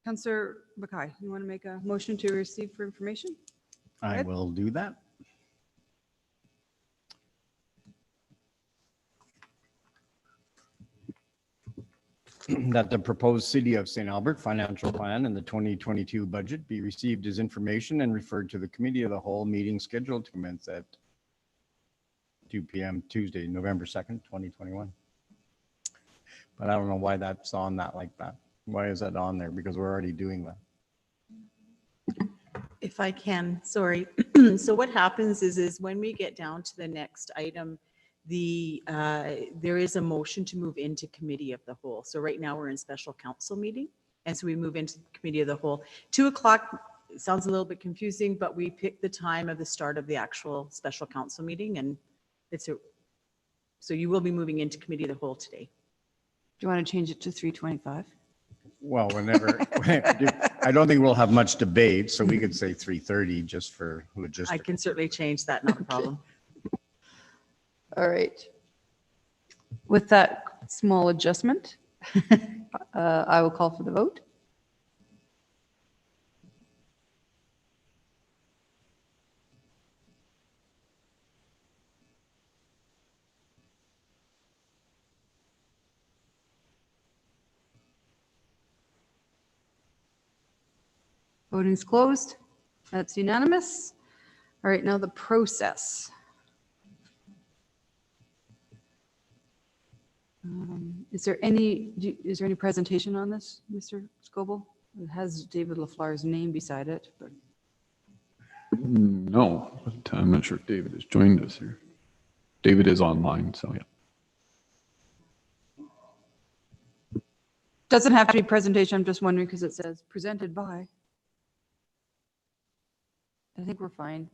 Councillor Buckeye, you want to make a motion to receive for information? I will do that. That the proposed City of St. Albert financial plan and the 2022 budget be received as information and referred to the Committee of the Whole meeting scheduled to commence at 2 p.m. Tuesday, November 2nd, 2021. But I don't know why that's on that like that. Why is that on there? Because we're already doing that. If I can, sorry. So what happens is when we get down to the next item, there is a motion to move into committee of the whole. So right now we're in special council meeting. And so we move into committee of the whole. 2 o'clock sounds a little bit confusing, but we pick the time of the start of the actual special council meeting, and so you will be moving into committee of the whole today. Do you want to change it to 3:25? Well, whenever, I don't think we'll have much debate, so we could say 3:30 just for I logistics. can certainly change that, not a problem. All right. With that small adjustment, I will call for the vote. Voting's closed. That's unanimous. All right, now the process. Is there any presentation on this, Mr. Scoble? It has David LaFleur's name beside it, but No, but I'm not sure if David has joined us here. David is online, so yeah. doesn't have to be presentation. I'm just wondering because it says presented by. I think we're fine.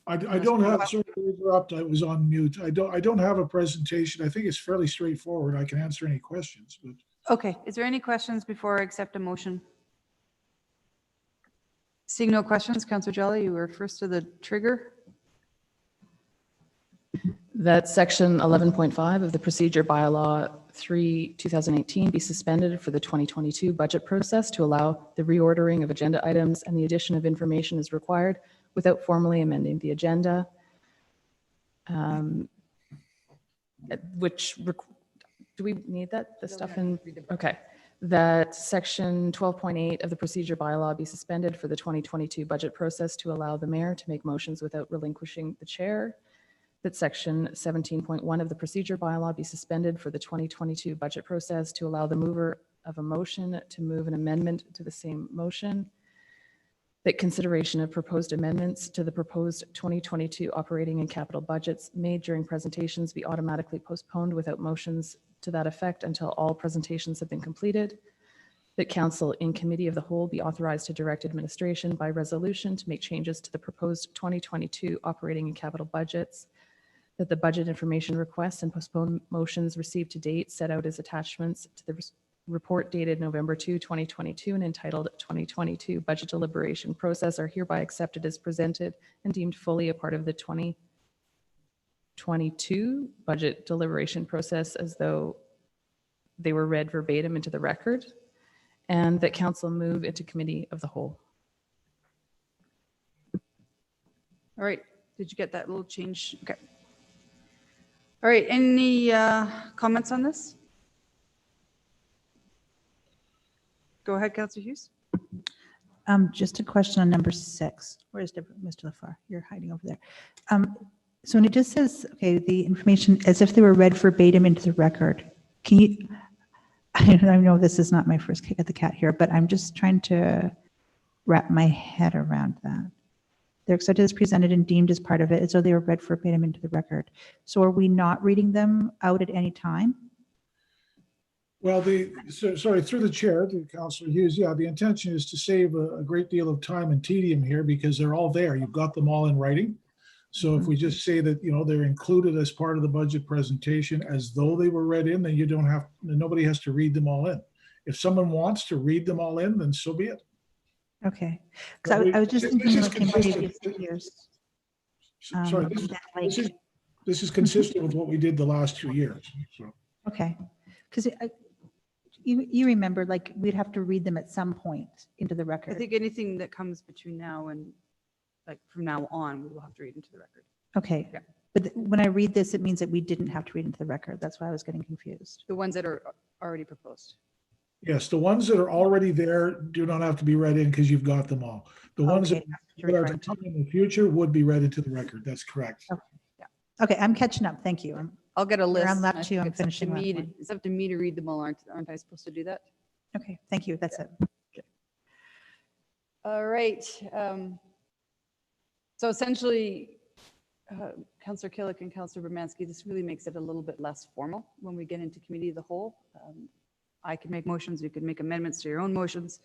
I don't have, sorry to interrupt, I was on mute. I don't have a presentation. I think it's fairly straightforward. I can answer any questions, but. Okay, is there any questions before I accept a motion? Seeing no questions, Councillor Jolly, you were first to the trigger. That section 11.5 of the procedure bylaw 3/2018 be suspended for the 2022 budget process to allow the reordering of agenda items and the addition of information as required without formally amending the agenda. Do we need that, the stuff in? Okay. That section 12.8 of the procedure bylaw be suspended for the 2022 budget process to allow the mayor to make motions without relinquishing the chair. That section 17.1 of the procedure bylaw be suspended for the 2022 budget process to allow the mover of a motion to move an amendment to the same motion. That consideration of proposed amendments to the proposed 2022 operating and capital budgets made during presentations be automatically postponed without motions to that effect until all presentations have been completed. That council in committee of the whole be authorized to direct administration by resolution to make changes to the proposed 2022 operating and capital budgets. That the budget information requests and postponed motions received to date set out as attachments to the report dated November 2, 2022 and entitled 2022 Budget Deliberation Process are hereby accepted as presented and deemed fully a part of the 2022 budget deliberation process as though they were read verbatim into the record, and that council move into committee of the whole. All right, did you get that little change? Okay. All right, any comments on this? Go ahead, Councillor Hughes. Just a question on number 6. Where's Mr. LaFleur? You're hiding over there. So when it just says, okay, the information as if they were read verbatim into the record, can you, I know this is not my first kick at the cat here, but I'm just trying to wrap my head around that. They're accepted as presented and deemed as part of it, as though they were read verbatim into the record. So are we not reading them out at any time? Well, sorry, through the chair to Councillor Hughes, yeah, the intention is to save a great deal of time and tedium here because they're all there. You've got them all in writing. So if we just say that, they're included as part of the budget presentation as though they were read in, then nobody has to read them all in. If someone wants to read them all in, then so be it. Okay. Because I was just thinking like in previous years. Sorry, this is consistent with what we did the last 2 years. So. Okay. Because you remember, like, we'd have to read them at some point into the I record. think anything that comes between now and, like, from now on, we will have to read into the record. Okay. Yeah. But when I read this, it means that we didn't have to read into the record. That's why I was getting confused. The ones that are already proposed. Yes, the ones that are already there do not have to be read in because you've got them all. The ones Okay, that are to come in the future would be read into the record. That's correct. Okay. Okay, I'm catching up. Thank you. I'll get a list. Around lap and I 2, think I'm it's up to finishing lap me 1. It's up to me to read them all, aren't I supposed to do that? Okay, thank you. That's it. All right. So essentially, Councillor Killick and Councillor Bermansky, this really makes it a little bit less formal when we get into committee of the whole. I can make motions, you can make amendments to your own motions.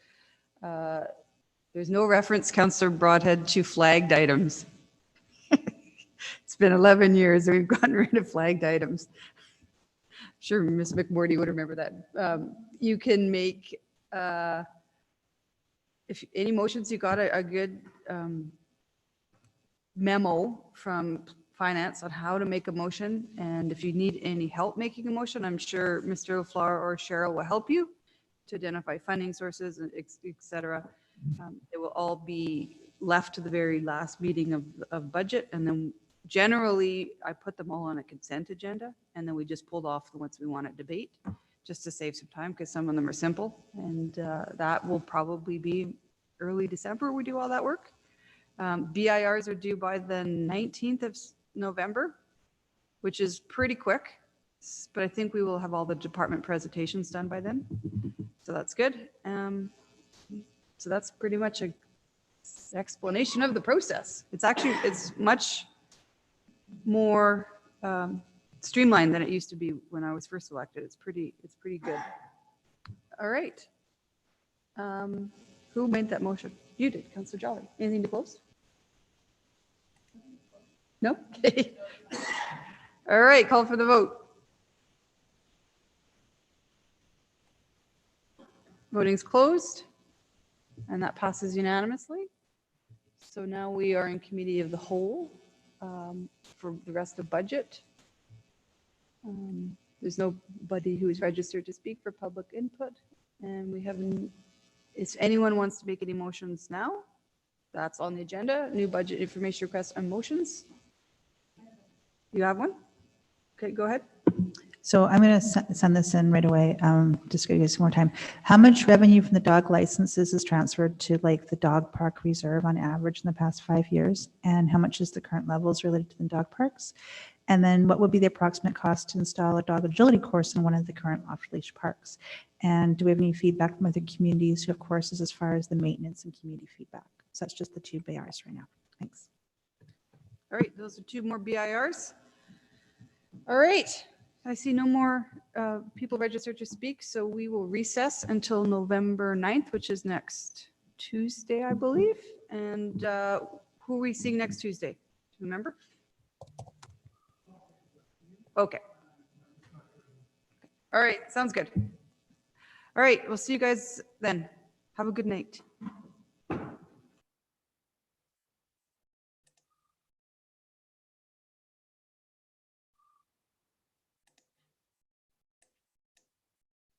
There's no reference, Councillor Broadhead, to flagged items. It's been 11 years and we've gotten rid of flagged items. Sure, Ms. McMorty would remember that. You can make, if any motions, you got a good memo from finance on how to make a motion. And if you need any help making a motion, I'm sure Mr. LaFleur or Cheryl will help you to identify funding sources, et cetera. It will all be left to the very last meeting of budget. And then generally I put them all on a consent agenda, and then we just pulled off the ones we want to debate just to save some time, because some of them are simple. And that will probably be early December we do all that work. BIRs are due by the 19th of November, which is pretty quick, but I think we will have all the department presentations done by then. So that's good. So that's pretty much an explanation of the process. It's much more streamlined than it used to be when I was first elected. It's pretty good. All right. Who made that motion? You did, Councillor Jolly. Anything to close? No? Okay. All right, call for the vote. Voting's closed, and that passes unanimously. So now we are in committee of the whole for the rest of budget. There's nobody who is registered to speak for public input, and we haven't. If anyone wants to make any motions now, that's on the agenda. New budget information requests and motions. You have one? Okay, go ahead. So I'm going to send this in right away. Just give you some more time. How much revenue from the dog licenses is transferred to like the dog park reserve on average in the past 5 years? And how much is the current levels related to the dog parks? And then what would be the approximate cost to install a dog agility course in one of the current off-leash parks? And do we have any feedback from other communities who have courses as far as the maintenance and community feedback? So that's just the 2 BIRs right now. Thanks. All right, those are 2 more BIRs. All right, I see no more people registered to speak, so we will recess until November 9th, which is next Tuesday, I believe. And who are we seeing next Tuesday? Do you remember? Okay. All right, sounds good. All right, we'll see you guys then. Have a good night.